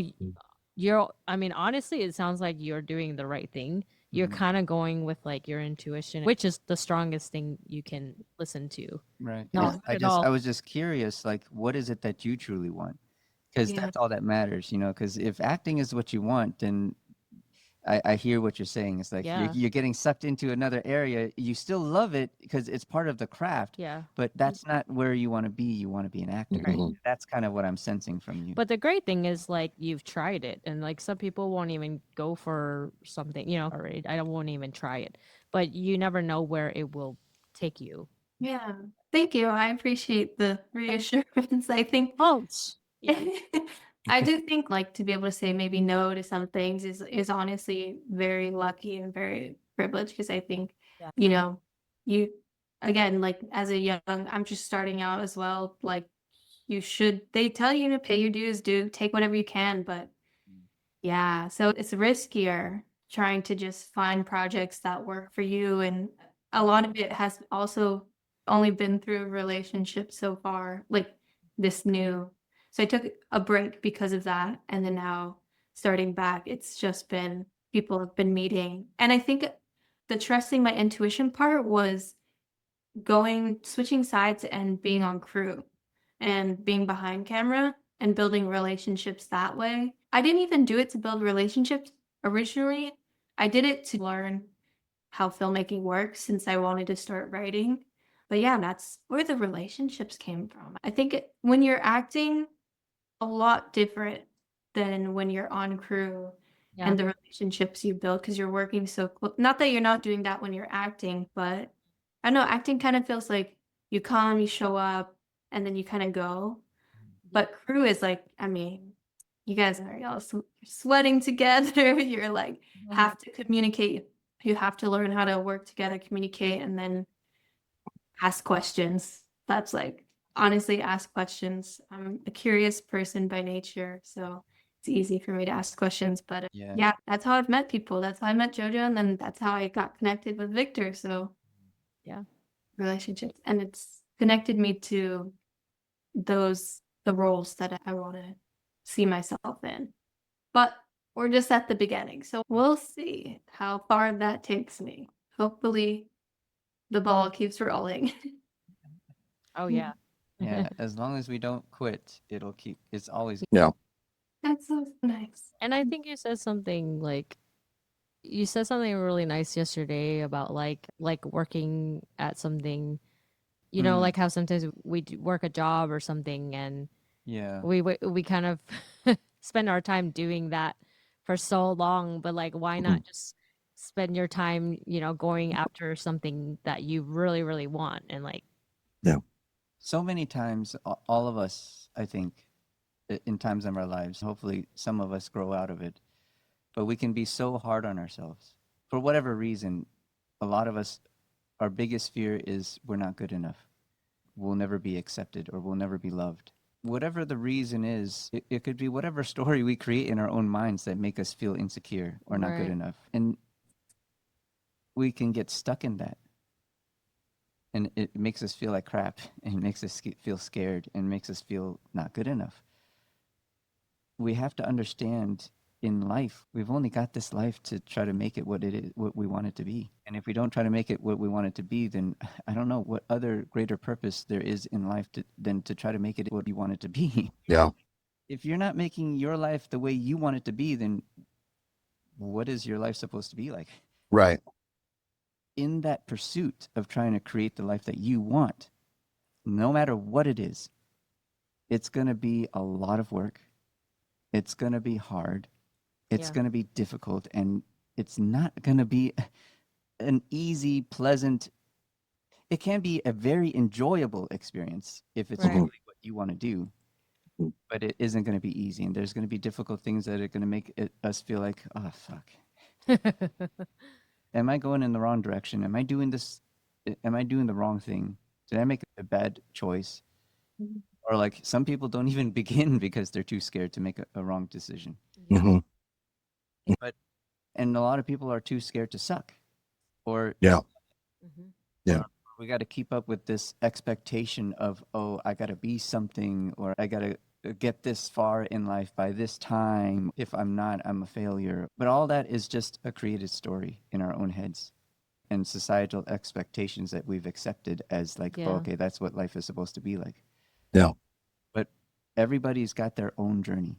Speaker 2: I mean, honestly, it sounds like you're doing the right thing. You're
Speaker 1: Mhm.
Speaker 2: kind of going with like your intuition, which is the strongest thing you can listen to.
Speaker 1: Right.
Speaker 2: No,
Speaker 1: Yeah.
Speaker 2: not at all.
Speaker 1: I was just curious, like, what is it that you truly want? Because
Speaker 4: Yeah.
Speaker 1: that's all that matters, Because if acting is what you want, then I hear what you're saying. It's like
Speaker 2: Yeah.
Speaker 1: you're getting sucked into another area. You still love it because it's part of the craft,
Speaker 2: Yeah.
Speaker 1: but that's not where you want to be. You want to be an actor.
Speaker 2: Right.
Speaker 1: That's kind of what I'm sensing from you.
Speaker 2: But the great thing is like you've tried it, and like some people won't even go for something, or I won't even try it. But you never know where it will take you.
Speaker 4: Yeah. Thank you. I appreciate the reassurance. I think
Speaker 2: Oh, yeah.
Speaker 4: I do think like to be able to say maybe no to some things is honestly very lucky and very privileged, because I think,
Speaker 2: Yeah.
Speaker 4: you again, like as a young, I'm just starting out as well, like they tell you to pay your dues, take whatever you can, but yeah, so it's riskier trying to just find projects that work for you. And a lot of it has also only been through relationships so far, like this new. So I took a break because of that. And then now starting back, it's just been people have been meeting. And I think the trusting my intuition part was switching sides and being on crew and being behind camera and building relationships that way. I didn't even do it to build relationships originally. I did it to learn how filmmaking works since I wanted to start writing. But yeah, that's where the relationships came from. I think when you're acting, a lot different than when you're on crew
Speaker 2: Yeah.
Speaker 4: and the relationships you build because you're working so close. Not that you're not doing that when you're acting, but I don't know, acting kind of feels like you come, you show up, and then you kind of go. But crew is like, I mean, you guys are all sweating together. You're like, have to communicate. You have to learn how to work together, communicate, and then ask questions. That's like, honestly, ask questions. I'm a curious person by nature, so it's easy for me to ask questions. But
Speaker 1: Yeah.
Speaker 4: yeah, that's how I've met people. That's how I met JoJo, and then that's how I got connected with Victor. So
Speaker 2: Yeah.
Speaker 4: relationships, and it's connected me to the roles that I want to see myself in. But we're just at the beginning, so we'll see how far that takes me. Hopefully, the ball keeps rolling.
Speaker 2: Oh yeah.
Speaker 1: Yeah. As long as we don't quit, it'll keep. It's always.
Speaker 3: Yeah.
Speaker 4: That's so nice.
Speaker 2: And I think you said something really nice yesterday about like working at something,
Speaker 1: Mm.
Speaker 2: like how sometimes we work a job or something, and
Speaker 1: Yeah.
Speaker 2: we kind of spend our time doing that for so long, but like why not just spend your time, going after something that you really really want, and like
Speaker 3: Yeah.
Speaker 1: So many times, all of us, I think, in times of our lives, hopefully some of us grow out of it, but we can be so hard on ourselves. For whatever reason, a lot of us, our biggest fear is we're not good enough. We'll never be accepted or we'll never be loved. whatever the reason is, it could be whatever story we create in our own minds that make us feel insecure or not good
Speaker 2: Right.
Speaker 1: enough. And we can get stuck in that. And it makes us feel like crap and makes us feel scared and makes us feel not good enough. We have to understand in life, we've only got this life to try to make it what it is, what we want it to be. And if we don't try to make it what we want it to be, then I don't know what other greater purpose there is in life than to try to make it what you want it to be.
Speaker 3: Yeah.
Speaker 1: If you're not making your life the way you want it to be, then what is your life supposed to be like?
Speaker 3: Right.
Speaker 1: In that pursuit of trying to create the life that you want, no matter what it is, it's going to be a lot of work. It's going to be hard. It's
Speaker 2: Yeah.
Speaker 1: going to be difficult. And it's not going to be an easy, pleasant, it can be a very enjoyable experience if it's
Speaker 2: Right.
Speaker 1: really what you want to do. But it isn't going to be easy. And there's going to be difficult things that are going to make us feel like, oh, fuck. Am I going in the wrong direction? Am I doing this? Am I doing the wrong thing? Did I make a bad choice? Or like some people don't even begin because they're too scared to make a wrong decision.
Speaker 2: Yeah.
Speaker 3: Hmm.
Speaker 1: But and a lot of people are too scared to suck. Or
Speaker 3: Yeah.
Speaker 2: Mhm.
Speaker 3: Yeah.
Speaker 1: we got to keep up with this expectation of, oh, I got to be something, or I got to get this far in life by this time. If I'm not, I'm a failure. But all that is just a created story in our own heads and societal expectations that we've accepted as like, oh,
Speaker 2: Yeah.
Speaker 1: okay, that's what life is supposed to be like.
Speaker 3: Yeah.
Speaker 1: But everybody's got their own journey.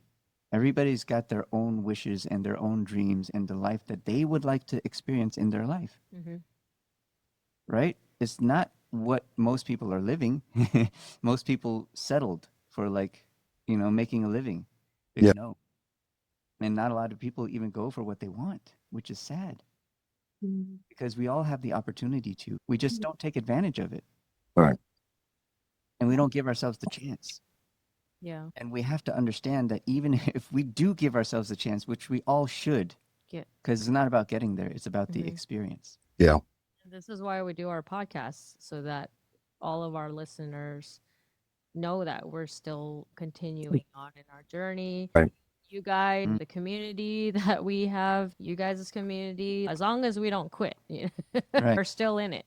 Speaker 1: Everybody's got their own wishes and their own dreams and the life that they would like to experience in their life,
Speaker 2: Mhm.
Speaker 1: right? It's not what most people are living. Most people settled for like, making a living.
Speaker 3: Yeah.
Speaker 1: No. And not a lot of people even go for what they want, which is sad because we all have the opportunity to. We just don't take advantage of it.
Speaker 3: Right.
Speaker 1: And we don't give ourselves the chance.
Speaker 2: Yeah.
Speaker 1: And we have to understand that even if we do give ourselves a chance, which we all should,
Speaker 2: Get.
Speaker 1: because it's not about getting there, it's about the
Speaker 2: Mhm.
Speaker 1: experience.
Speaker 3: Yeah.
Speaker 2: This is why we do our podcasts so that all of our listeners know that we're still continuing on in our journey.
Speaker 3: Right.
Speaker 2: You guys,
Speaker 1: Mm.
Speaker 2: the community that we have, you guys' community, as long as we don't quit,
Speaker 1: Right.
Speaker 2: we're still in it.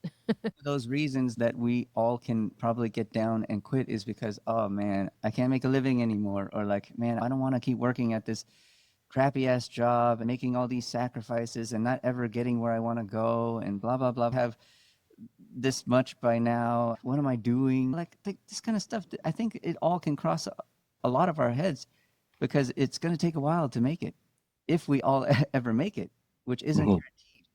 Speaker 1: Those reasons that we all can probably get down and quit is because, oh man, I can't make a living anymore. Or like, man, I don't want to keep working at this crappy ass job and making all these sacrifices and not ever getting where I want to go and blah, blah, blah. Have this much by now. What am I doing? Like this kind of stuff. I think it all can cross a lot of our heads because it's going to take a while to make it if we all ever make it, which isn't
Speaker 3: Mhm.
Speaker 1: guaranteed.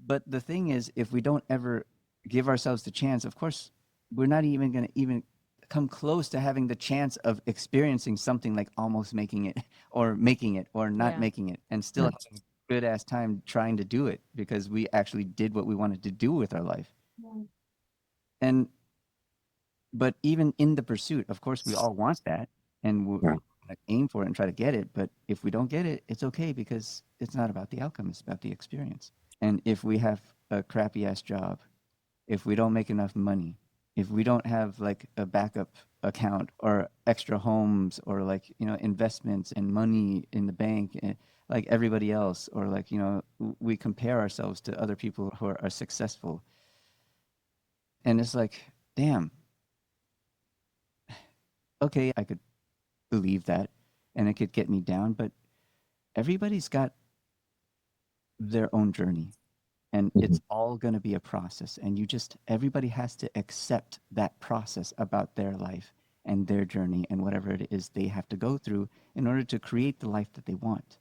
Speaker 1: But the thing is, if we don't ever give ourselves the chance, of course, we're not even going to even come close to having the chance of experiencing something like almost making it or not
Speaker 2: Yeah.
Speaker 1: making it and still
Speaker 3: Right.
Speaker 1: having a good ass time trying to do it because we actually did what we wanted to do with our life. And but even in the pursuit, of course, we all want that and we're
Speaker 3: Yeah.
Speaker 1: going to aim for it and try to get it. But if we don't get it, it's okay because it's not about the outcome, it's about the experience. And if we have a crappy ass job, if we don't make enough money, if we don't have like a backup account or extra homes or like, investments and money in the bank, like everybody else, or like, we compare ourselves to other people who are successful. And it's like, damn, okay, I could believe that and it could get me down, but everybody's got their own journey and it's all going to be a process, and everybody has to accept that process about their life and their journey and whatever it is they have to go through in order to create the life that they want,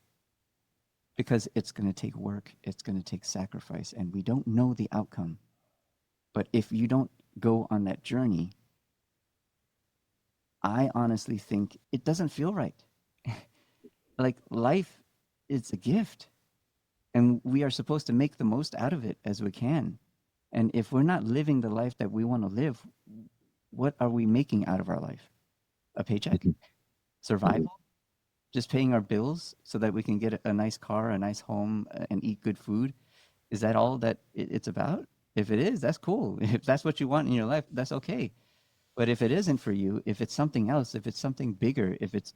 Speaker 1: because it's going to take work, it's going to take sacrifice, and we don't know the outcome. But if you don't go on that journey, I honestly think it doesn't feel right. Like life is a gift and we are supposed to make the most out of it as we can. And if we're not living the life that we want to live, what are we making out of our life? A paycheck? Survival? Just paying our bills so that we can get a nice car, a nice home, and eat good food? Is that all that it's about? If it is, that's cool. If that's what you want in your life, that's okay. But if it isn't for you, if it's something else, if it's something bigger, if it's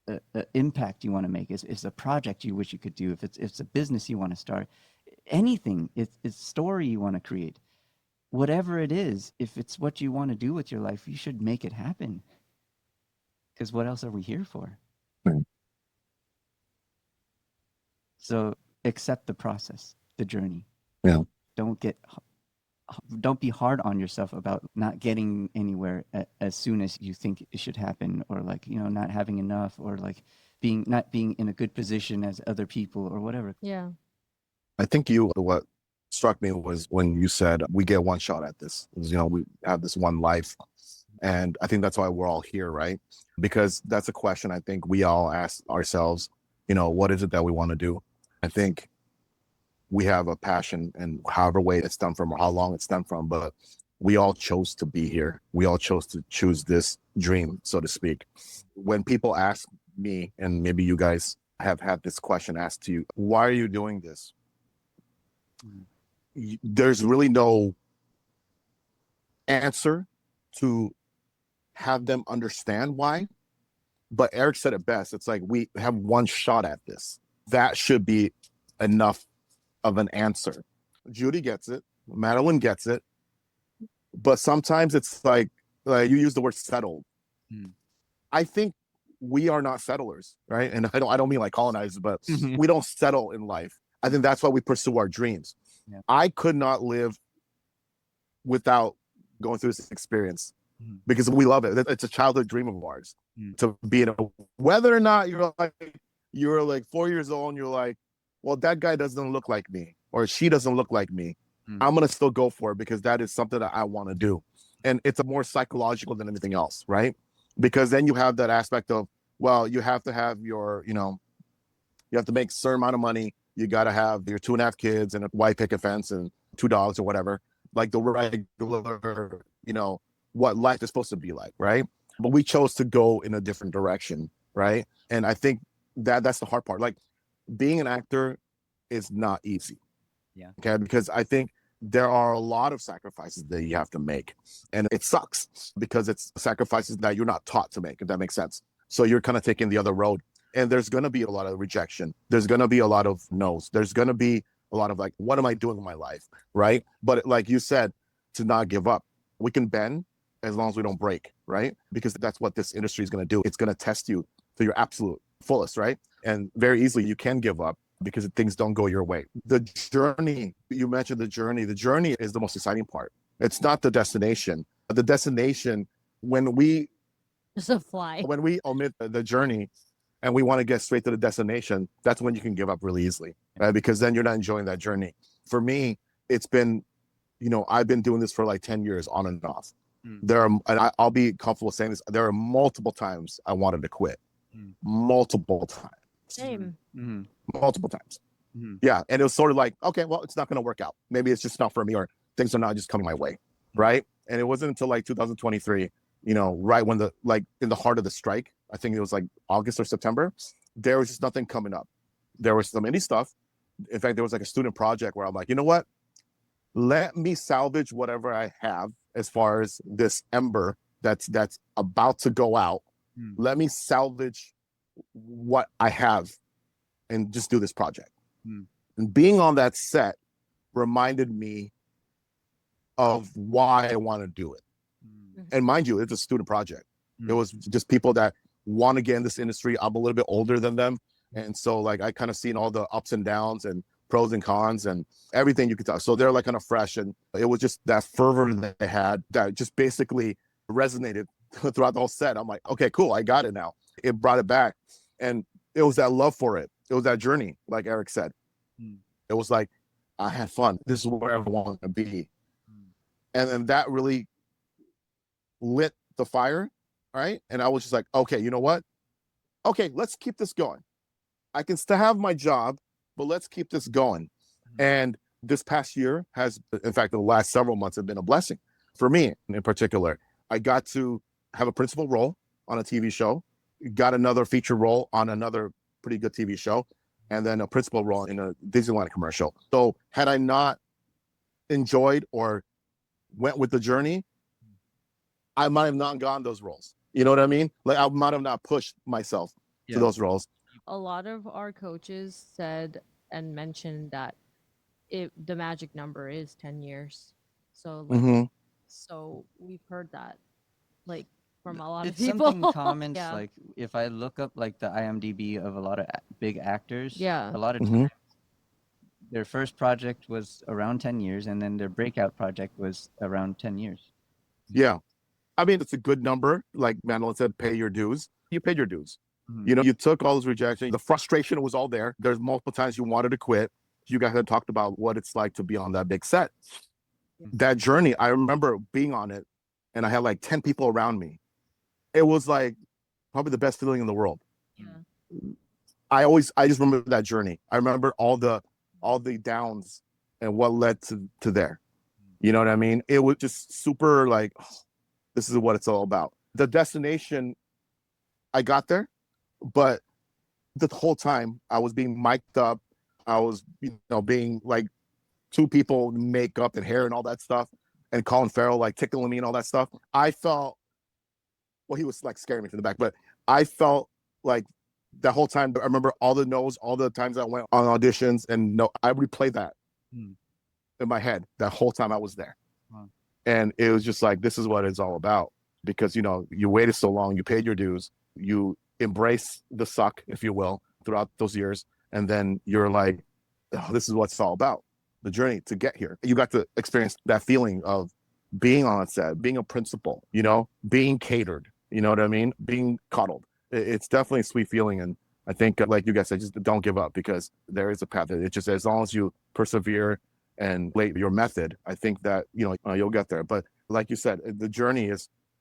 Speaker 1: a impact you want to make, it's a project you wish you could do, if it's a business you want to start, anything, it's a story you want to create, whatever it is, if it's what you want to do with your life, you should make it happen. Because what else are we here for?
Speaker 3: Mm.
Speaker 1: So accept the process, the journey.
Speaker 3: Yeah.
Speaker 1: Don't be hard on yourself about not getting anywhere as soon as you think it should happen, or like, not having enough, or like not being in a good position as other people or whatever.
Speaker 2: Yeah.
Speaker 3: I think what struck me was when you said we get one shot at this. We have this one life. And I think that's why we're all here, right? Because that's a question I think we all ask ourselves, what is it that we want to do? I think we have a passion, and however way it's done from or how long it's done from, but we all chose to be here. We all chose to choose this dream, so to speak. When people ask me, and maybe you guys have had this question asked to you, why are you doing this? There's really no answer to have them understand why. But Eric said it best. It's like, we have one shot at this. That should be enough of an answer. Judy gets it. Madeleine gets it. But sometimes it's like you use the word settled. I think we are not settlers, right? And I don't mean like colonizers, but we don't settle in life. I think that's why we pursue our dreams.
Speaker 1: Yeah.
Speaker 3: I could not live without going through this experience because we love it. It's a childhood dream of ours to be in whether or not you're like 4 years old and you're like, well, that guy doesn't look like me, or she doesn't look like me. I'm going to still go for it because that is something that I want to do. And it's more psychological than anything else, right? Because then you have that aspect of, well, you have to have your, you have to make a certain amount of money. You got to have your 2.5 kids and a white picket fence and 2 dogs or whatever, like the regular, what life is supposed to be like, right? But we chose to go in a different direction, right? And I think that's the hard part. Like, being an actor is not easy.
Speaker 1: Yeah.
Speaker 3: Okay. Because I think there are a lot of sacrifices that you have to make. And it sucks because it's sacrifices that you're not taught to make, if that makes sense. So you're kind of taking the other road. And there's going to be a lot of rejection. There's going to be a lot of no's. There's going to be a lot of like, what am I doing with my life? Right. But like you said, to not give up. We can bend as long as we don't break, right? Because that's what this industry is going to do. It's going to test you to your absolute fullest, right? And very easily you can give up because things don't go your way. The journey, you mentioned the journey is the most exciting part. It's not the destination. The destination, when we
Speaker 2: Just a fly.
Speaker 3: when we omit the journey and we want to get straight to the destination, that's when you can give up really easily, right? Because then you're not enjoying that journey. For me, it's been, I've been doing this for like 10 years on and off. And I'll be comfortable saying this, there are multiple times I wanted to quit. Multiple times.
Speaker 2: Same.
Speaker 3: Multiple times. Yeah. And it was sort of like, okay, well, it's not going to work out. Maybe it's just not for me, or things are not just coming my way. Right. And it wasn't until like 2023, right when in the heart of the strike, I think it was like August or September, there was just nothing coming up. There was some indie stuff. In fact, there was like a student project where I'm like, you know what? Let me salvage whatever I have as far as this ember that's about to go out. Let me salvage what I have and just do this project. And being on that set reminded me of why I want to do it. And mind you, it's a student project. It was just people that want to get in this industry. I'm a little bit older than them. And so like I kind of seen all the ups and downs and pros and cons and everything you could tell. So they're like kind of fresh, and it was just that fervor that they had that just basically resonated throughout the whole set. I'm like, okay, cool, I got it now. It brought it back. And it was that love for it. It was that journey, like Eric said. It was like, I had fun. This is where I want to be. And then that really lit the fire, right? And I was just like, okay, you know what? Okay, let's keep this going. I can still have my job, but let's keep this going. And this past year has, in fact, the last several months have been a blessing for me in particular. I got to have a principal role on a TV show, got another feature role on another pretty good TV show, and then a principal role in a Disneyland commercial. So had I not enjoyed or went with the journey, I might have not gone those roles. You know what I mean? Like I might have not pushed myself to
Speaker 1: Yeah.
Speaker 3: those roles.
Speaker 2: A lot of our coaches said and mentioned that the magic number is 10 years. So like
Speaker 3: Hmm
Speaker 2: so we've heard that like from a lot of
Speaker 1: It's
Speaker 2: people.
Speaker 1: something common.
Speaker 2: Yeah.
Speaker 1: Like if I look up like the IMDb of a lot of big actors,
Speaker 2: Yeah.
Speaker 1: a lot of
Speaker 3: hmm
Speaker 1: their first project was around 10 years, and then their breakout project was around 10 years.
Speaker 3: Yeah. I mean, it's a good number. Like Madeline said, pay your dues. You paid your dues.
Speaker 1: Mhm.
Speaker 3: You know, you took all those rejections. The frustration was all there. There's multiple times you wanted to quit. You guys had talked about what it's like to be on that big set. That journey, I remember being on it, and I had like 10 people around me. It was like probably the best feeling in the world.
Speaker 2: Yeah.
Speaker 3: I just remember that journey. I remember all the downs and what led to there. You know what I mean? It was just super like, oh, this is what it's all about. The destination, I got there, but the whole time I was being mic'd up. I was, being like two people, makeup and hair and all that stuff, and Colin Farrell like tickling me and all that stuff. I felt, well, he was like scaring me from the back, but I felt like the whole time. I remember all the no's, all the times I went on auditions, and no, I replay that
Speaker 1: Hmm.
Speaker 3: in my head that whole time I was there.
Speaker 1: Wow.
Speaker 3: And it was just like, this is what it's all about, because you waited so long, you paid your dues, you embrace the suck, if you will, throughout those years, and then you're like, oh, this is what it's all about, the journey to get here. You got to experience that feeling of being on set, being a principal, being catered, you know what I mean, being coddled. It's definitely a sweet feeling. And I think, like you guys said, just don't give up, because there is a path. It's just, as long as you persevere and lay your method, I think that you'll get there. But like you said, the journey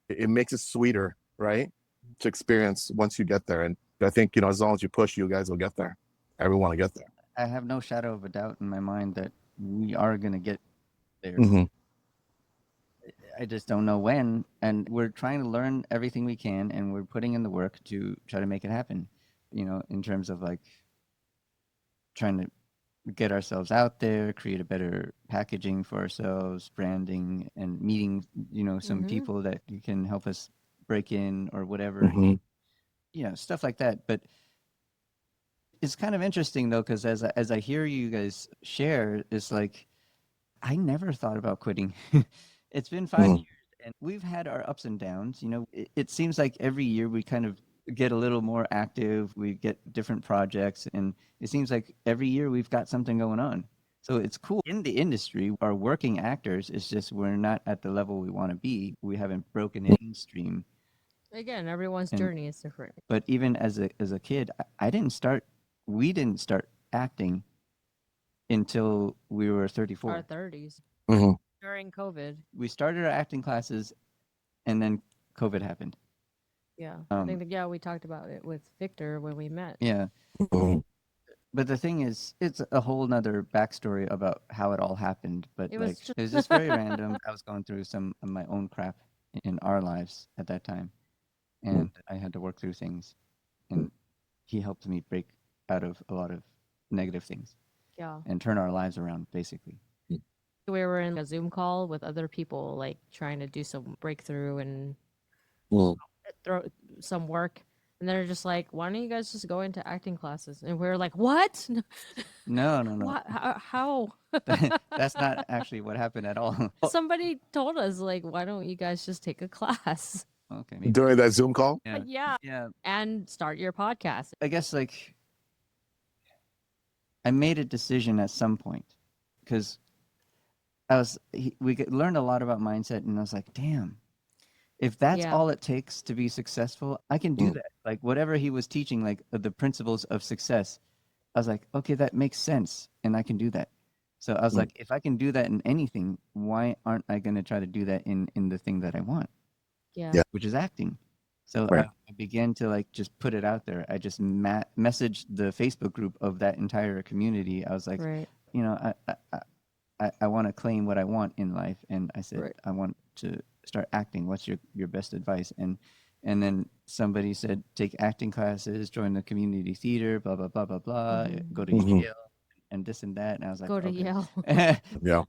Speaker 3: it makes it sweeter, right, to experience once you get there. And I think, as long as you push, you guys will get there. Everyone will get there.
Speaker 1: I have no shadow of a doubt in my mind that we are going to get there.
Speaker 3: Mm-hmm.
Speaker 1: I just don't know when. And we're trying to learn everything we can, and we're putting in the work to try to make it happen, in terms of like trying to get ourselves out there, create a better packaging for ourselves, branding, and meeting, some
Speaker 2: Mhm.
Speaker 1: people that can help us break in or whatever,
Speaker 3: Mm-hmm.
Speaker 1: stuff like that. But it's kind of interesting though, because as I hear you guys share, it's like I never thought about quitting. It's been 5 years, and we've had our ups and downs. It seems like every year we kind of get a little more active. We get different projects, and it seems like every year we've got something going on. So it's cool. In the industry, our working actors, it's just we're not at the level we want to be. We haven't broken in mainstream.
Speaker 2: Again, everyone's
Speaker 1: And-
Speaker 2: journey is different.
Speaker 1: But even as a kid, we didn't start acting until we were 34.
Speaker 2: Our 30s
Speaker 3: Mm-hmm.
Speaker 2: during COVID.
Speaker 1: We started our acting classes, and then COVID happened.
Speaker 2: Yeah. I think that, we talked about it with Victor when we met.
Speaker 1: Yeah.
Speaker 3: Mm-hmm.
Speaker 1: But the thing is, it's a whole nother backstory about how it all happened. But
Speaker 2: It was
Speaker 1: like,
Speaker 2: just-
Speaker 1: it was just very random. I was going through some of my own crap in our lives at that time, and I had to work through things, and he helped me break out of a lot of negative things
Speaker 2: Yeah.
Speaker 1: and turn our lives around, basically.
Speaker 2: We were in a Zoom call with other people, like trying to do some breakthrough and throw some work. And they're just like, why don't you guys just go into acting classes? And we're like, what?
Speaker 1: No.
Speaker 2: What? How?
Speaker 1: That's not actually what happened at all.
Speaker 2: Somebody told us, like, why don't you guys just take a class?
Speaker 1: Okay, maybe.
Speaker 3: During that Zoom call.
Speaker 1: Yeah.
Speaker 2: And start your podcast.
Speaker 1: I guess like I made a decision at some point, because learned a lot about mindset, and I was like, damn, if that's
Speaker 2: Yeah.
Speaker 1: all it takes to be successful, I can do that. Like whatever he was teaching, like the principles of success, I was like, okay, that makes sense, and I can do that. So I was like, if I can do that in anything, why aren't I going to try to do that in the thing that I want,
Speaker 2: Yeah.
Speaker 3: Yeah.
Speaker 1: which is acting? So
Speaker 3: Right.
Speaker 1: I began to like just put it out there. I just messaged the Facebook group of that entire community. I was like,
Speaker 2: Right.
Speaker 1: I want to claim what I want in life, and I said,
Speaker 2: Right.
Speaker 1: I want to start acting. What's your best advice? And then somebody said, take acting classes, join the community theater, blah blah blah blah blah, go to
Speaker 3: Mhm.
Speaker 1: Yale, and this and that. And I was like,
Speaker 2: Go to
Speaker 1: okay.
Speaker 2: Yale.
Speaker 3: Yeah.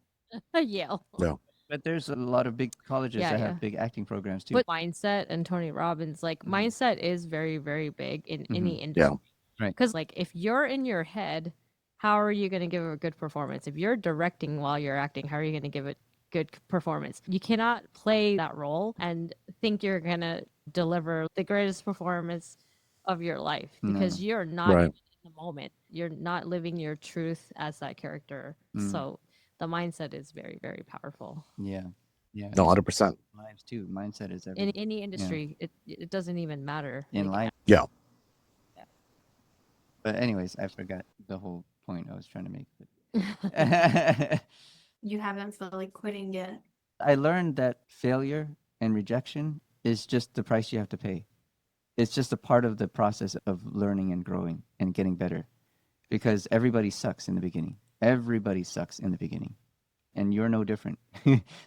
Speaker 2: Yale.
Speaker 3: Yeah.
Speaker 1: But there's a lot of big colleges
Speaker 2: Yeah,
Speaker 1: that
Speaker 2: yeah.
Speaker 1: have big acting programs too.
Speaker 2: But mindset and Tony Robbins, like
Speaker 1: Mhm.
Speaker 2: mindset is very, very big in any
Speaker 1: Mhm.
Speaker 2: industry.
Speaker 1: Right.
Speaker 2: Because like if you're in your head, how are you going to give a good performance? If you're directing while you're acting, how are you going to give it good performance? You cannot play that role and think you're going to deliver the greatest performance of your life because
Speaker 1: No.
Speaker 2: you're not
Speaker 3: Right.
Speaker 2: even in the moment. You're not living your truth as that character.
Speaker 1: Mm.
Speaker 2: So the mindset is very, very powerful.
Speaker 1: Yeah. Yeah.
Speaker 3: No,
Speaker 1: It's
Speaker 3: 100%.
Speaker 1: lives too. Mindset is
Speaker 2: In
Speaker 1: everything.
Speaker 2: any industry, it doesn't even matter.
Speaker 1: In
Speaker 2: Like,
Speaker 1: life.
Speaker 3: Yeah.
Speaker 1: But anyways, I forgot the whole point I was trying to make. But
Speaker 4: You haven't felt like quitting yet.
Speaker 1: I learned that failure and rejection is just the price you have to pay. It's just a part of the process of learning and growing and getting better. Because everybody sucks in the beginning. Everybody sucks in the beginning. And you're no different.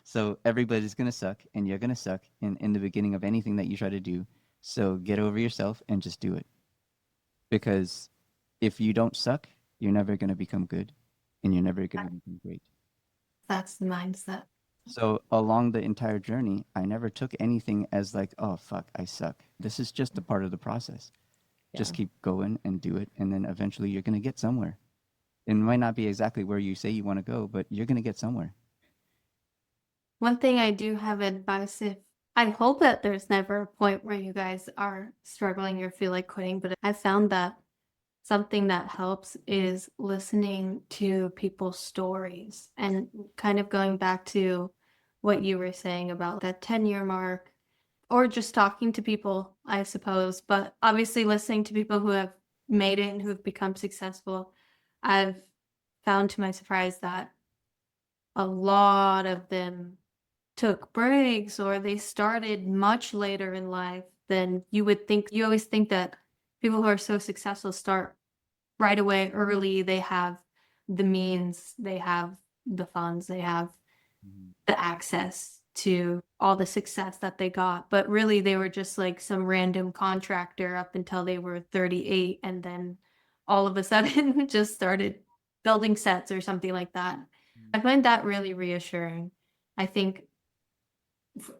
Speaker 1: So everybody's going to suck and you're going to suck in the beginning of anything that you try to do. So get over yourself and just do it. Because if you don't suck, you're never going to become good and you're never going to become great.
Speaker 4: That's the mindset.
Speaker 1: So along the entire journey, I never took anything as like, oh, fuck, I suck. This is just a part of the process. Just
Speaker 2: Yeah.
Speaker 1: keep going and do it. And then eventually you're going to get somewhere. It might not be exactly where you say you want to go, but you're going to get somewhere.
Speaker 4: One thing I do have advice if I hope that there's never a point where you guys are struggling or feel like quitting, but I found that something that helps is listening to people's stories and kind of going back to what you were saying about that 10-year mark or just talking to people, I suppose, but obviously listening to people who have made it and who've become successful. I've found to my surprise that a lot of them took breaks or they started much later in life than you would think. You always think that people who are so successful start right away early. They have the means, they have the funds, they have the access to all the success that they got. But really, they were just like some random contractor up until they were 38 and then all of a sudden just started building sets or something like that. I find that really reassuring. I think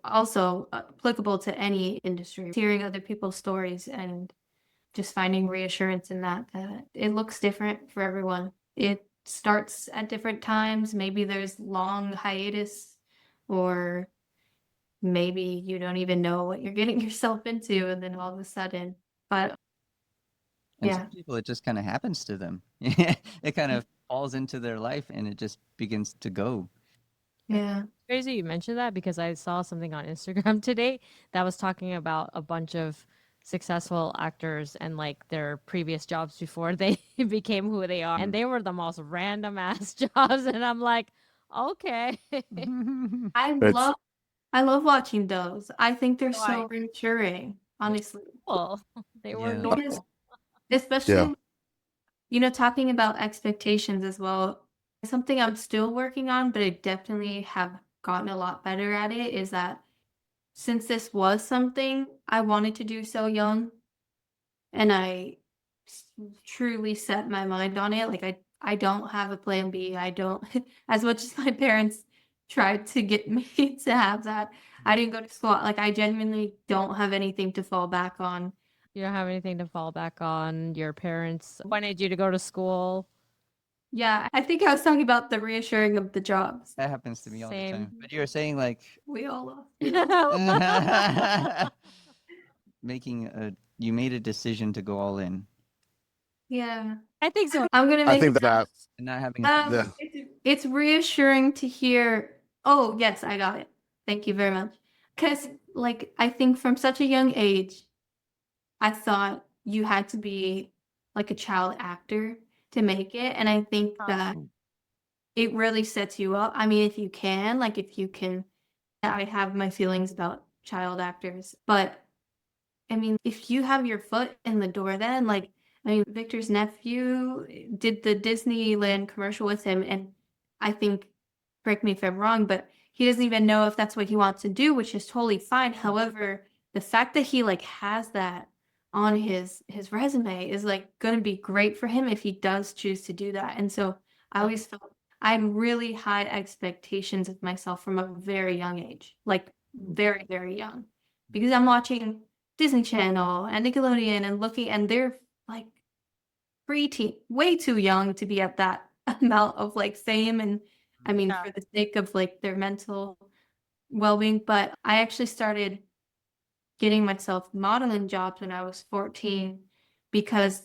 Speaker 4: also applicable to any industry, hearing other people's stories and just finding reassurance in that, that it looks different for everyone. It starts at different times. Maybe there's long hiatus, or maybe you don't even know what you're getting yourself into, and then all of a sudden. But
Speaker 1: And
Speaker 4: yeah,
Speaker 1: some people, it just kind of happens to them. It kind of falls into their life and it just begins to go.
Speaker 4: yeah.
Speaker 2: Crazy you mentioned that because I saw something on Instagram today that was talking about a bunch of successful actors and like their previous jobs before they became who they are. And they were the most random ass jobs. And I'm like, okay.
Speaker 4: I
Speaker 3: It's
Speaker 4: love I love watching those. I think they're
Speaker 2: Why?
Speaker 4: so reassuring, honestly.
Speaker 2: Cool. They were
Speaker 1: Yeah.
Speaker 4: Because
Speaker 2: normal.
Speaker 4: especially, you know, talking about expectations as well, something I'm still working on, but I definitely have gotten a lot better at it, is that since this was something I wanted to do so young, and truly set my mind on it, like I don't have a plan B. I don't, as much as my parents tried to get me to have that, I didn't go to school. Like I genuinely don't have anything to fall back on.
Speaker 2: You don't have anything to fall back on. Your parents wanted you to go to school.
Speaker 4: Yeah, I think I was talking about the reassuring of the jobs.
Speaker 1: That happens to me all the
Speaker 2: Same.
Speaker 1: time. But you were saying like
Speaker 4: We all lost.
Speaker 1: you made a decision to go all in
Speaker 4: Yeah,
Speaker 2: I think so.
Speaker 4: I'm gonna
Speaker 3: I
Speaker 4: make.
Speaker 3: think that
Speaker 1: and not having
Speaker 3: Yeah.
Speaker 4: It's reassuring to hear. Oh, yes, I got it. Thank you very much. Because, like, I think from such a young age, I thought you had to be like a child actor to make it. And I think that it really sets you up. I mean, if you can, like, if you can, I have my feelings about child actors, but I mean, if you have your foot in the door, then like, I mean, Victor's nephew did the Disneyland commercial with him, and I think, correct me if I'm wrong, but he doesn't even know if that's what he wants to do, which is totally fine. However, the fact that he like has that on his resume is like going to be great for him if he does choose to do that. And so I always felt I had really high expectations of myself from a very young age, like very, very young, because I'm watching Disney Channel and Nickelodeon and looking, and they're like preteen, way too young to be at that amount of like fame. And I mean,
Speaker 2: Yeah.
Speaker 4: for the sake of like their mental well-being. But I actually started getting myself modeling jobs when I was 14 because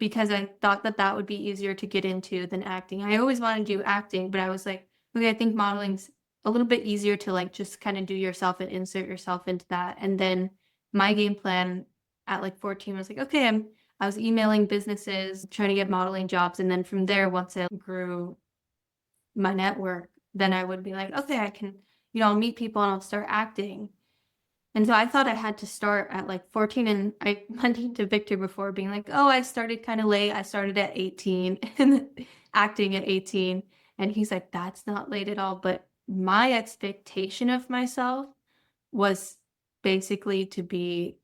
Speaker 4: I thought that that would be easier to get into than acting. I always wanted to do acting, but I was like, okay, I think modeling's a little bit easier to like just kind of do yourself and insert yourself into that. And then my game plan at like 14 was like, okay, I was emailing businesses, trying to get modeling jobs. And then from there, once I grew my network, then I would be like, okay, I can, I'll meet people and I'll start acting. And so I thought I had to start at like 14, and I mentioned to Victor before being like, oh, I started kind of late. I started at 18 and acting at 18. And he's like, that's not late at all. But my expectation of myself was basically to be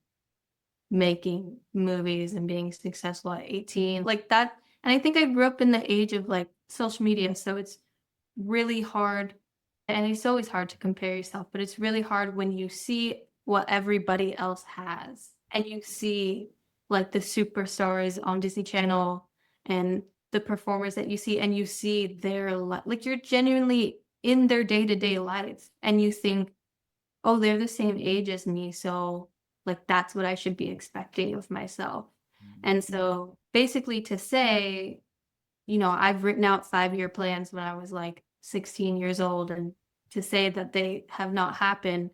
Speaker 4: making movies and being successful at 18, like that. And I think I grew up in the age of like social media. So it's really hard, and it's always hard to compare yourself, but it's really hard when you see what everybody else has and you see like the superstars on Disney Channel and the performers that you see, and you see their like you're genuinely in their day-to-day life, and you think, oh, they're the same age as me, so like that's what I should be expecting of myself. And so basically to say, I've written out 5-year plans when I was like 16 years old, and to say that they have not happened,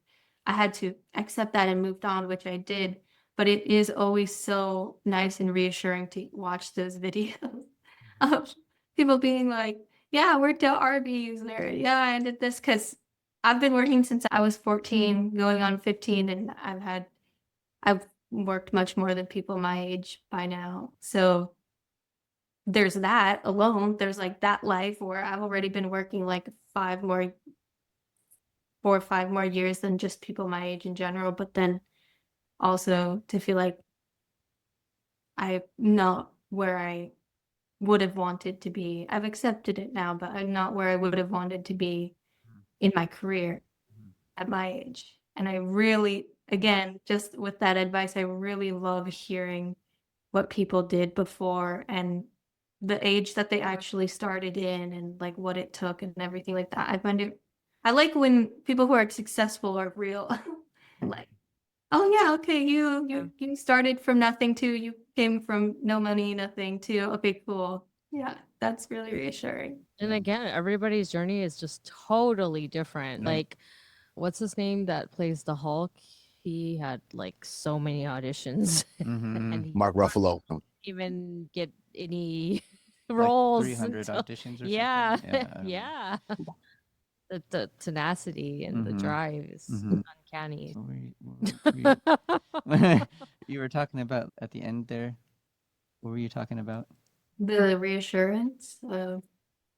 Speaker 4: I had to accept that and moved on, which I did. But it is always so nice and reassuring to watch those videos of people being like, yeah, I worked at Arby's, or yeah, I did this, because I've been working since I was 14, going on 15, and I've worked much more than people my age by now. So there's that alone. There's like that life where I've already been working like 4 or 5 more years than just people my age in general. But then also to feel like I'm not where I would have wanted to be. I've accepted it now, but I'm not where I would have wanted to be in my career at my age. And I really, again, just with that advice, I really love hearing what people did before and the age that they actually started in, and like what it took and everything like that. I like when people who are successful are real. Like, oh yeah, okay, you started from nothing to you came from no money, nothing to okay, cool. Yeah, that's really reassuring.
Speaker 2: And again, everybody's journey is just totally different.
Speaker 1: Right.
Speaker 2: Like, what's his name that plays the Hulk? He had like so many auditions,
Speaker 1: Mm-hmm.
Speaker 2: and he
Speaker 3: Mark Ruffalo.
Speaker 2: didn't even get any
Speaker 1: Like
Speaker 2: roles
Speaker 1: 300
Speaker 2: until
Speaker 1: auditions or
Speaker 2: yeah,
Speaker 1: something. Yeah. I don't know.
Speaker 2: yeah. The tenacity and the
Speaker 1: Mhm.
Speaker 2: drive is
Speaker 1: Mhm.
Speaker 2: uncanny.
Speaker 1: So you were talking about at the end there. What were you talking about?
Speaker 4: The reassurance of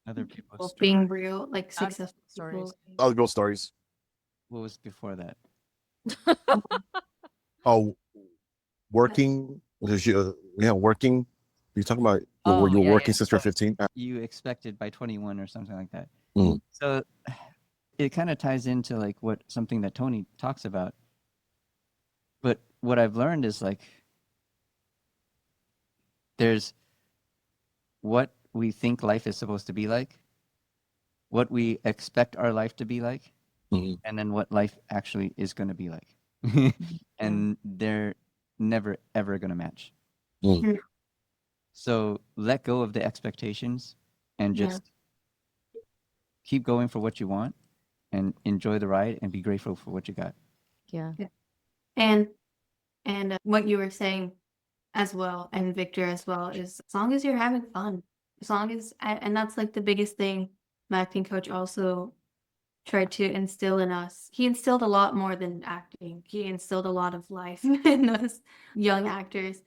Speaker 1: Other people's
Speaker 4: people
Speaker 1: stories.
Speaker 4: being real, like
Speaker 2: Other
Speaker 4: successful
Speaker 2: stories.
Speaker 4: people.
Speaker 3: Other girl stories.
Speaker 1: What was before that?
Speaker 3: Oh, working. Was you, yeah, working. You're talking about
Speaker 1: Oh,
Speaker 3: where you were
Speaker 1: yeah,
Speaker 3: working
Speaker 1: yeah.
Speaker 3: since you're 15.
Speaker 1: You expected by 21 or something like that.
Speaker 3: Mm.
Speaker 1: So it kind of ties into like something that Tony talks about. But what I've learned is like there's what we think life is supposed to be like, what we expect our life to be like,
Speaker 3: Mhm.
Speaker 1: and then what life actually is going to be like. And they're never ever going to match.
Speaker 3: Mm.
Speaker 1: So let go of the expectations and
Speaker 4: Yeah.
Speaker 1: just keep going for what you want and enjoy the ride and be grateful for what you got.
Speaker 2: Yeah.
Speaker 4: And what you were saying as well, and Victor as well, is as long as you're having fun, as long as, and that's like the biggest thing my acting coach also tried to instill in us. He instilled a lot more than acting. He instilled a lot of life in us young actors.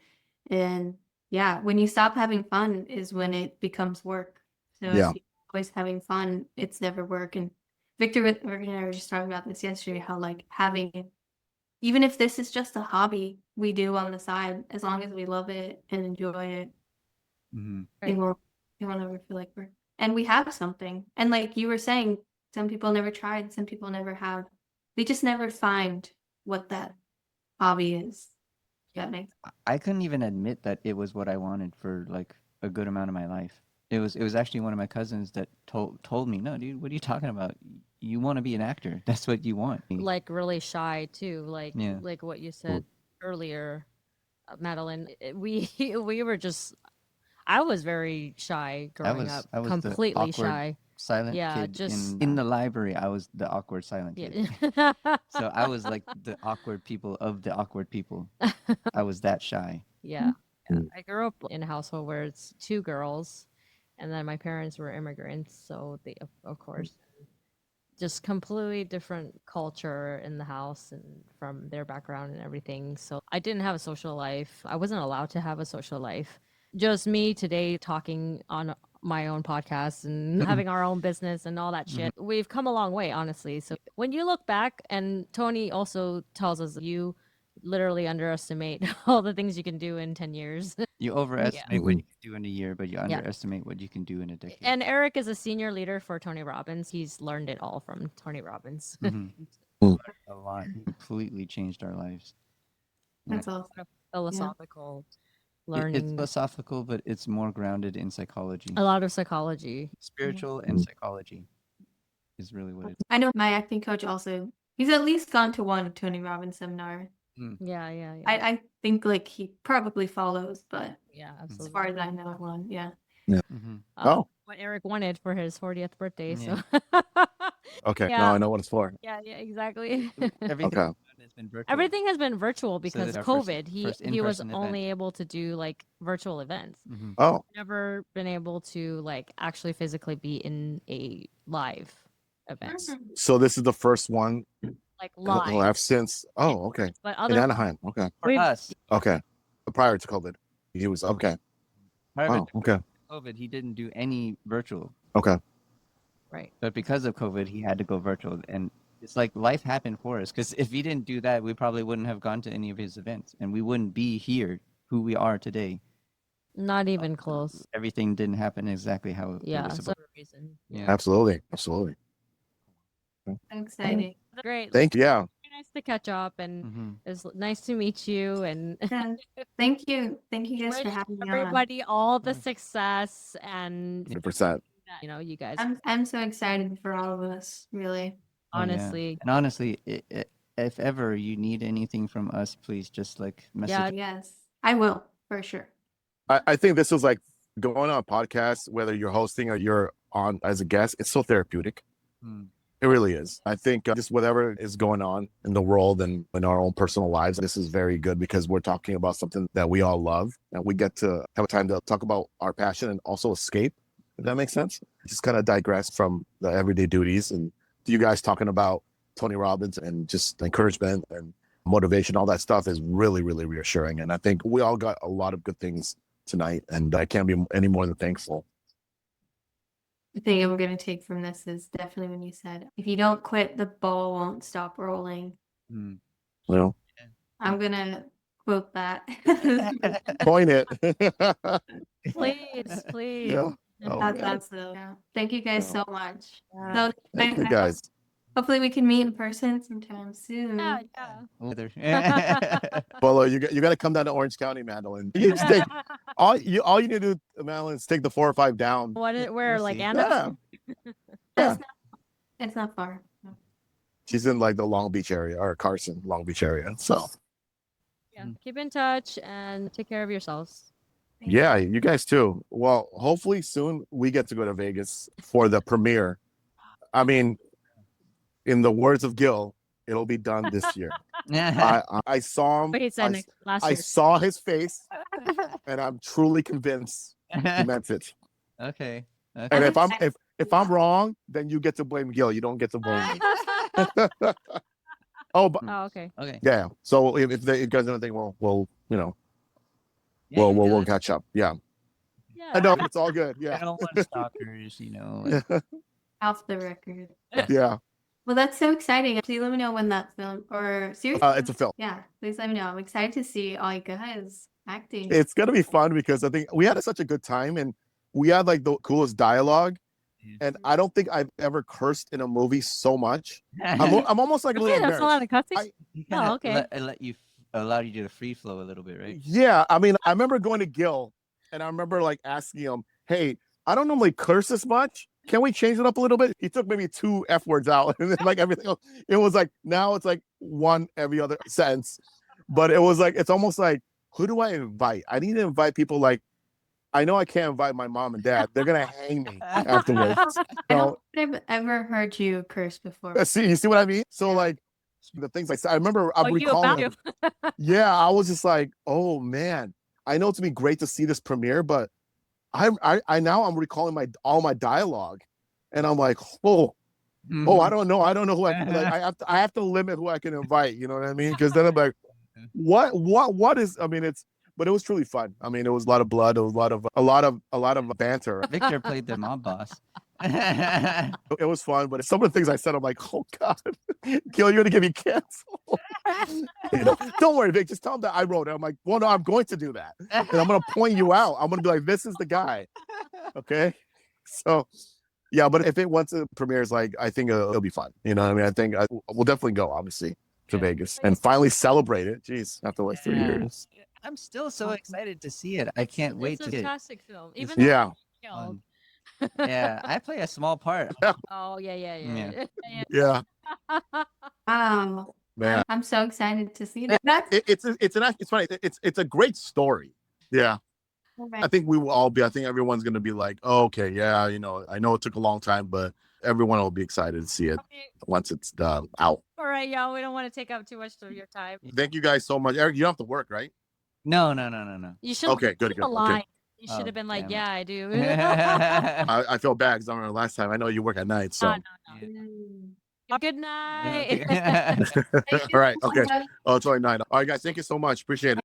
Speaker 4: And yeah, when you stop having fun is when it becomes work. So
Speaker 3: Yeah.
Speaker 4: if you're always having fun, it's never work. And Victor and I were just talking about this yesterday, how like having, even if this is just a hobby we do on the side, as long as we love it and enjoy it,
Speaker 1: Mm-hmm.
Speaker 4: it won't ever feel like work. and we have something. And like you were saying, some people never tried, some people never have. They just never find what that hobby is. That makes
Speaker 1: I couldn't even admit that it was what I wanted for like a good amount of my life. It was actually one of my cousins that told me, "No, dude, what are you talking about? You want to be an actor. That's what you want."
Speaker 2: Like really shy too,
Speaker 1: Yeah.
Speaker 2: like what you said earlier, Madeline. We we were just. I was very shy growing up,
Speaker 1: I was the
Speaker 2: completely
Speaker 1: awkward
Speaker 2: shy.
Speaker 1: silent
Speaker 2: Yeah,
Speaker 1: kid
Speaker 2: just
Speaker 1: in the library. I was the awkward silent kid.
Speaker 2: yeah.
Speaker 1: So I was like the awkward people of the awkward people. I was that shy.
Speaker 2: Yeah. Yeah.
Speaker 3: Mm.
Speaker 2: I grew up in a household where it's two girls, and then my parents were immigrants, so they, of course, just completely different culture in the house and from their background and everything. So I didn't have a social life. I wasn't allowed to have a social life. Just me today talking on my own podcast and having our own business and all that shit. We've come a long way, honestly. So when you look back, and Tony also tells us you literally underestimate all the things you can do in 10 years.
Speaker 1: You overestimate what
Speaker 3: Mhm.
Speaker 1: you can do in a year, but you
Speaker 2: Yeah.
Speaker 1: underestimate what you can do in a decade.
Speaker 2: And Eric is a senior leader for Tony Robbins. He's learned it all from Tony Robbins.
Speaker 1: Mhm.
Speaker 3: Mm.
Speaker 1: A lot. Completely changed our lives.
Speaker 4: that's awesome.
Speaker 2: Philosophical
Speaker 1: It's
Speaker 2: learning,
Speaker 1: philosophical, but it's more grounded in psychology.
Speaker 2: a lot of psychology.
Speaker 1: Spiritual and psychology is really what it is.
Speaker 4: I know my acting coach also. He's at least gone to one Tony Robbins seminar.
Speaker 2: Yeah, yeah, yeah.
Speaker 4: I think like he probably follows, but
Speaker 2: Yeah,
Speaker 4: as
Speaker 2: absolutely.
Speaker 4: far as I know, one. Yeah.
Speaker 1: Mhm.
Speaker 3: Oh.
Speaker 2: What Eric wanted for his 40th birthday.
Speaker 1: Yeah.
Speaker 2: So
Speaker 3: Okay.
Speaker 2: Yeah.
Speaker 3: Now I know what it's for.
Speaker 2: yeah, exactly.
Speaker 1: Everything
Speaker 3: Okay.
Speaker 1: has been virtual.
Speaker 2: Everything has been virtual because
Speaker 1: it's
Speaker 2: of
Speaker 1: our first-
Speaker 2: COVID.
Speaker 1: first
Speaker 2: He was
Speaker 1: in-person
Speaker 2: only
Speaker 1: event.
Speaker 2: able to do like virtual events.
Speaker 1: Mhm.
Speaker 3: Oh.
Speaker 2: Never been able to like actually physically be in a live event,
Speaker 3: So this is the first one
Speaker 2: like
Speaker 3: he'll
Speaker 2: live.
Speaker 3: have since. Oh, okay.
Speaker 2: But
Speaker 3: In
Speaker 2: other
Speaker 3: Anaheim. Okay.
Speaker 1: For
Speaker 2: We've-
Speaker 1: us,
Speaker 3: Okay. Prior to COVID, he was okay.
Speaker 1: prior
Speaker 3: Oh, okay.
Speaker 1: to COVID, he didn't do any virtual.
Speaker 3: Okay.
Speaker 2: right.
Speaker 1: But because of COVID, he had to go virtual. And it's like life happened for us. Because if he didn't do that, we probably wouldn't have gone to any of his events. And we wouldn't be here, who we are today.
Speaker 2: Not even close.
Speaker 1: Everything didn't happen exactly how it
Speaker 2: Yeah,
Speaker 1: was
Speaker 2: so
Speaker 1: supposed
Speaker 2: reason.
Speaker 1: Yeah.
Speaker 3: Absolutely. Absolutely.
Speaker 4: So exciting.
Speaker 2: Great.
Speaker 3: Thank you. Yeah.
Speaker 2: Very nice to catch up, and
Speaker 1: Mhm.
Speaker 2: it's nice to meet you. And
Speaker 4: Yeah. Thank you. Thank you guys for
Speaker 2: wish
Speaker 4: having me on.
Speaker 2: everybody all the
Speaker 1: course.
Speaker 2: success and
Speaker 3: 100%.
Speaker 2: that, you guys.
Speaker 4: I'm so excited for all of us, really.
Speaker 1: Oh, yeah.
Speaker 2: Honestly,
Speaker 1: And honestly, if ever you need anything from us, please just like message.
Speaker 4: Yes, I will for sure.
Speaker 3: I think this is like going on a podcast, whether you're hosting or you're on as a guest, it's so therapeutic.
Speaker 1: Mm.
Speaker 3: It really is. I think just whatever is going on in the world and in our own personal lives, this is very good because we're talking about something that we all love and we get to have a time to talk about our passion and also escape. If that makes sense. Just kind of digress from the everyday duties and you guys talking about Tony Robbins and just encouragement and motivation, all that stuff is really, really reassuring. And I think we all got a lot of good things tonight and I can't be any more than thankful.
Speaker 4: The thing I'm going to take from this is definitely when you said, if you don't quit, the ball won't stop rolling.
Speaker 1: Mm.
Speaker 3: You know,
Speaker 4: I'm going to quote that.
Speaker 3: coin it.
Speaker 2: please, please.
Speaker 3: Yeah. Oh,
Speaker 4: That's yeah. Thank you guys so much.
Speaker 2: Yeah.
Speaker 4: So
Speaker 3: thank you guys.
Speaker 4: hopefully we can meet in person sometime soon.
Speaker 2: Yeah,
Speaker 1: Yeah.
Speaker 3: Bolo, you got to come down to Orange County, Madeline. You just take all you need to do, Madeline, is take the 4 or 5 down.
Speaker 2: Where
Speaker 1: We'll
Speaker 2: like
Speaker 1: see.
Speaker 2: Anna?
Speaker 3: Yeah.
Speaker 4: It's not far. No.
Speaker 3: She's in like the Long Beach area or Carson, Long Beach area. So
Speaker 2: Yeah. Keep in touch and take care of yourselves.
Speaker 3: yeah, you guys too. Well, hopefully soon we get to go to Vegas for the premiere. I mean, in the words of Gil, it'll be done this year. I saw him.
Speaker 2: But he said last
Speaker 3: I
Speaker 2: year.
Speaker 3: saw his face, and I'm truly convinced he meant it.
Speaker 1: Okay.
Speaker 3: And if I'm wrong, then you get to blame Gil. You don't get to blame me. Oh, but
Speaker 2: Oh, okay.
Speaker 1: Okay.
Speaker 3: yeah. So if you guys don't think, we'll
Speaker 1: Yeah,
Speaker 3: we'll
Speaker 1: good.
Speaker 3: catch up. Yeah,
Speaker 2: Yeah.
Speaker 3: I know it's all good.
Speaker 1: I
Speaker 3: Yeah,
Speaker 1: don't want stalkers, like-
Speaker 4: Off the record.
Speaker 3: yeah.
Speaker 4: Well, that's so exciting. Please let me know when that film or seriously.
Speaker 3: It's a film.
Speaker 4: Yeah, please let me know. I'm excited to see all you guys acting.
Speaker 3: It's gonna be fun because I think we had such a good time and we had like the coolest dialogue. and I don't think I've ever cursed in a movie so much. I'm almost like a little
Speaker 2: Okay, that's a lot
Speaker 3: embarrassed.
Speaker 2: of cussing.
Speaker 1: He kinda
Speaker 2: Oh, okay.
Speaker 1: allowed you to free flow a little bit, right?
Speaker 3: Yeah, I mean, I remember going to Gil, and I remember like asking him, "Hey, I don't normally curse this much. Can we change it up a little bit?" He took maybe 2 F words out, and then like everything else, it was like now it's like 1 every other sentence. But it was like it's almost like, who do I invite? I need to invite people like I know I can't invite my mom and dad. They're gonna hang me afterwards.
Speaker 4: I
Speaker 3: So
Speaker 4: don't think I've ever heard you curse before.
Speaker 3: see, you see what I mean? So like the things I said, I remember I'm
Speaker 2: Oh, you
Speaker 3: recalling.
Speaker 2: about
Speaker 3: Like,
Speaker 2: to.
Speaker 3: yeah, I was just like, oh man, I know it's gonna be great to see this premiere, but I now I'm recalling all my dialogue, and I'm like, oh, I don't know who I have to limit who I can invite. You know what I mean? Because then I'm like, what is? I mean, but it was truly fun. I mean, it was a lot of blood, it was a lot of banter.
Speaker 1: Victor played the mob boss.
Speaker 3: It was fun, but some of the things I said, I'm like, oh god, Gil, you're gonna get me canceled. Don't worry, Vic. Just tell him that I wrote it. I'm like, well, no, I'm going to do that, and I'm gonna point you out. I'm gonna be like, this is the guy. Okay, so yeah, but if it once it premieres, like I think it'll be fun. You know what I mean? I think we'll definitely go, obviously, to Vegas and finally celebrate it. Jeez, after like 3 years.
Speaker 1: I'm still so excited to see it. I can't wait
Speaker 2: It's
Speaker 1: to
Speaker 2: a
Speaker 1: see it.
Speaker 2: fantastic film. Even
Speaker 3: Yeah.
Speaker 2: though
Speaker 1: Yeah, I play a small part.
Speaker 2: Oh yeah.
Speaker 3: Yeah,
Speaker 4: Wow.
Speaker 3: man.
Speaker 4: I'm so excited to see that.
Speaker 3: It's funny. It's a great story. Yeah. I think we will all be. I think everyone's gonna be like, oh, okay, yeah, you know, I know it took a long time, but everyone will be excited to see it
Speaker 2: Okay.
Speaker 3: once it's out.
Speaker 2: All right, y'all. We don't want to take up too much of your time.
Speaker 3: Thank you guys so much, Eric. You don't have to work, right?
Speaker 1: No.
Speaker 2: You should
Speaker 3: Okay, good.
Speaker 2: a line. You should
Speaker 1: Oh,
Speaker 2: have been like,
Speaker 1: damn
Speaker 2: yeah, I do.
Speaker 3: I feel bad because I remember last time. I know you work at night, so.
Speaker 2: No. Good night.
Speaker 1: Okay.
Speaker 3: All right. Okay. Oh, it's only 9. All right, guys. Thank you so much. Appreciate it.